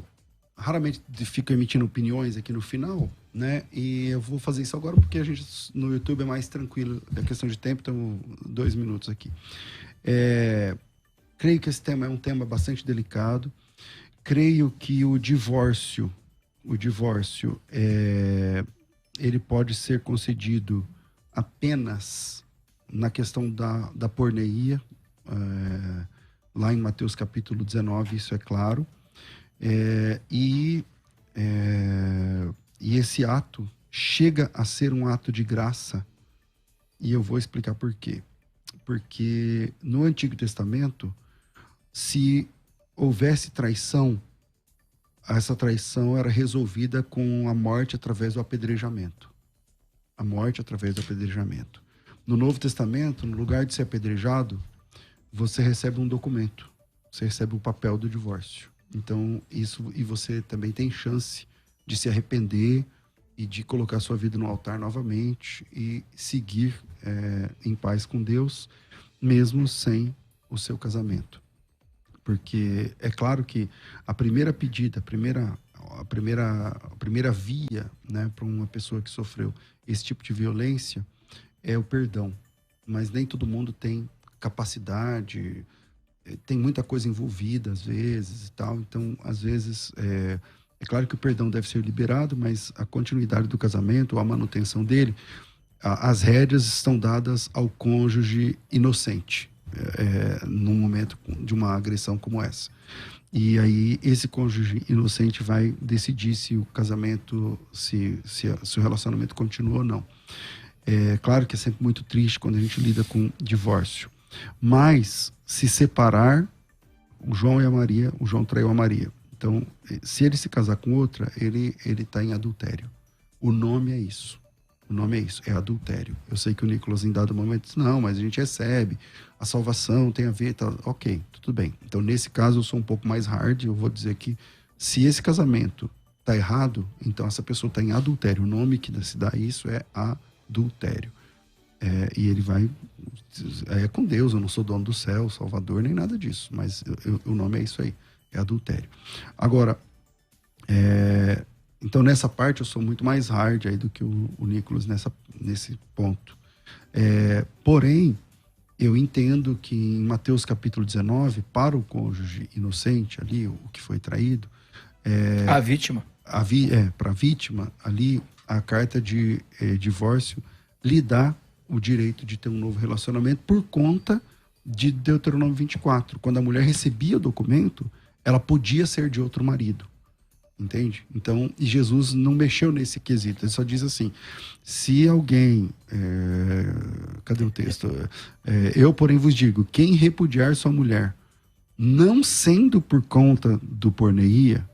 raramente fico emitindo opiniões aqui no final, né? E eu vou fazer isso agora porque a gente no YouTube é mais tranquilo, é questão de tempo, então 2 minutos aqui. Creio que esse tema é um tema bastante delicado. Creio que o divórcio, ele pode ser concedido apenas na questão da porneia, lá em Mateus capítulo 19, isso é claro. E esse ato chega a ser um ato de graça, e eu vou explicar por quê. Porque no Antigo Testamento, se houvesse traição, essa traição era resolvida com a morte através do apedrejamento. A morte através do apedrejamento. No Novo Testamento, no lugar de ser apedrejado, você recebe um documento, você recebe o papel do divórcio. Então, e você também tem chance de se arrepender e de colocar sua vida no altar novamente e seguir em paz com Deus, mesmo sem o seu casamento. Porque é claro que a primeira pedida, a primeira via, né, para uma pessoa que sofreu esse tipo de violência é o perdão. Mas nem todo mundo tem capacidade, tem muita coisa envolvida às vezes e tal. Então, às vezes, é claro que o perdão deve ser liberado, mas a continuidade do casamento, a manutenção dele, as rédeas estão dadas ao cônjuge inocente, num momento de uma agressão como essa. E aí esse cônjuge inocente vai decidir se o casamento, se o relacionamento continua ou não. É claro que é sempre muito triste quando a gente lida com divórcio. Mas se separar, o João traiu a Maria. Então, se ele se casar com outra, ele está em adultério. O nome é isso. O nome é isso, é adultério. Eu sei que o Nicolas, em dado momento, disse, não, mas a gente recebe, a salvação tem a ver, tá? Ok, tudo bem. Então, nesse caso, eu sou um pouco mais hard, eu vou dizer que se esse casamento está errado, então essa pessoa está em adultério. O nome que se dá isso é adultério. E ele vai... É com Deus, eu não sou dono do céu, salvador, nem nada disso, mas o nome é isso aí, é adultério. Agora, então, nessa parte, eu sou muito mais hard aí do que o Nicolas nesse ponto. Porém, eu entendo que em Mateus capítulo 19, para o cônjuge inocente ali, o que foi traído... A vítima. Para a vítima, ali, a carta de divórcio lhe dá o direito de ter um novo relacionamento por conta de Deuteronômio 24. Quando a mulher recebia o documento, ela podia ser de outro marido. Entende? Então, e Jesus não mexeu nesse quesito. Ele só diz assim, se alguém... cadê o texto? Eu, porém, vos digo, quem repudiar sua mulher, não sendo por conta do porneia,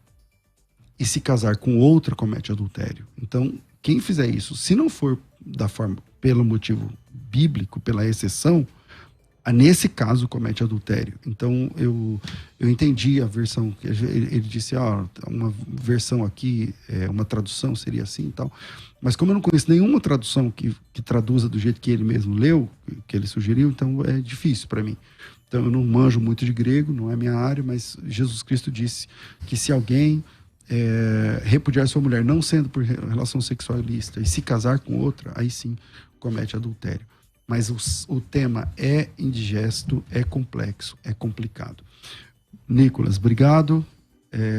e se casar com outra, comete adultério. Então, quem fizer isso, se não for da forma, pelo motivo bíblico, pela exceção, nesse caso comete adultério. Então eu entendi a versão que ele disse, uma versão aqui, uma tradução seria assim e tal, mas como eu não conheço nenhuma tradução que traduza do jeito que ele mesmo leu, que ele sugeriu, então é difícil para mim. Então eu não manjo muito de grego, não é minha área, mas Jesus Cristo disse que se alguém repudiar sua mulher, não sendo por relação sexual ilícita, e se casar com outra, aí sim comete adultério. Mas o tema é indigesto, é complexo, é complicado. Nicolas, obrigado.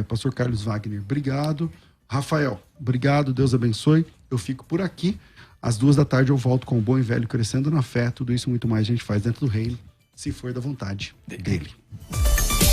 Pastor Carlos Wagner, obrigado. Rafael, obrigado, Deus abençoe. Eu fico por aqui. Às 14h eu volto com o Bom e Velho Crescendo na Fé. Tudo isso e muito mais a gente faz dentro do reino, se for da vontade dele.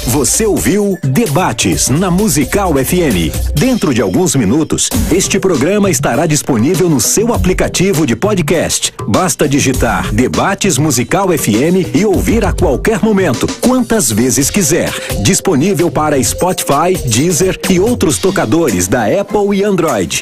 Você ouviu Debates na Musical FM. Dentro de alguns minutos, este programa estará disponível no seu aplicativo de podcast. Basta digitar Debates Musical FM e ouvir a qualquer momento, quantas vezes quiser. Disponível para Spotify, Deezer e outros tocadores da Apple e Android.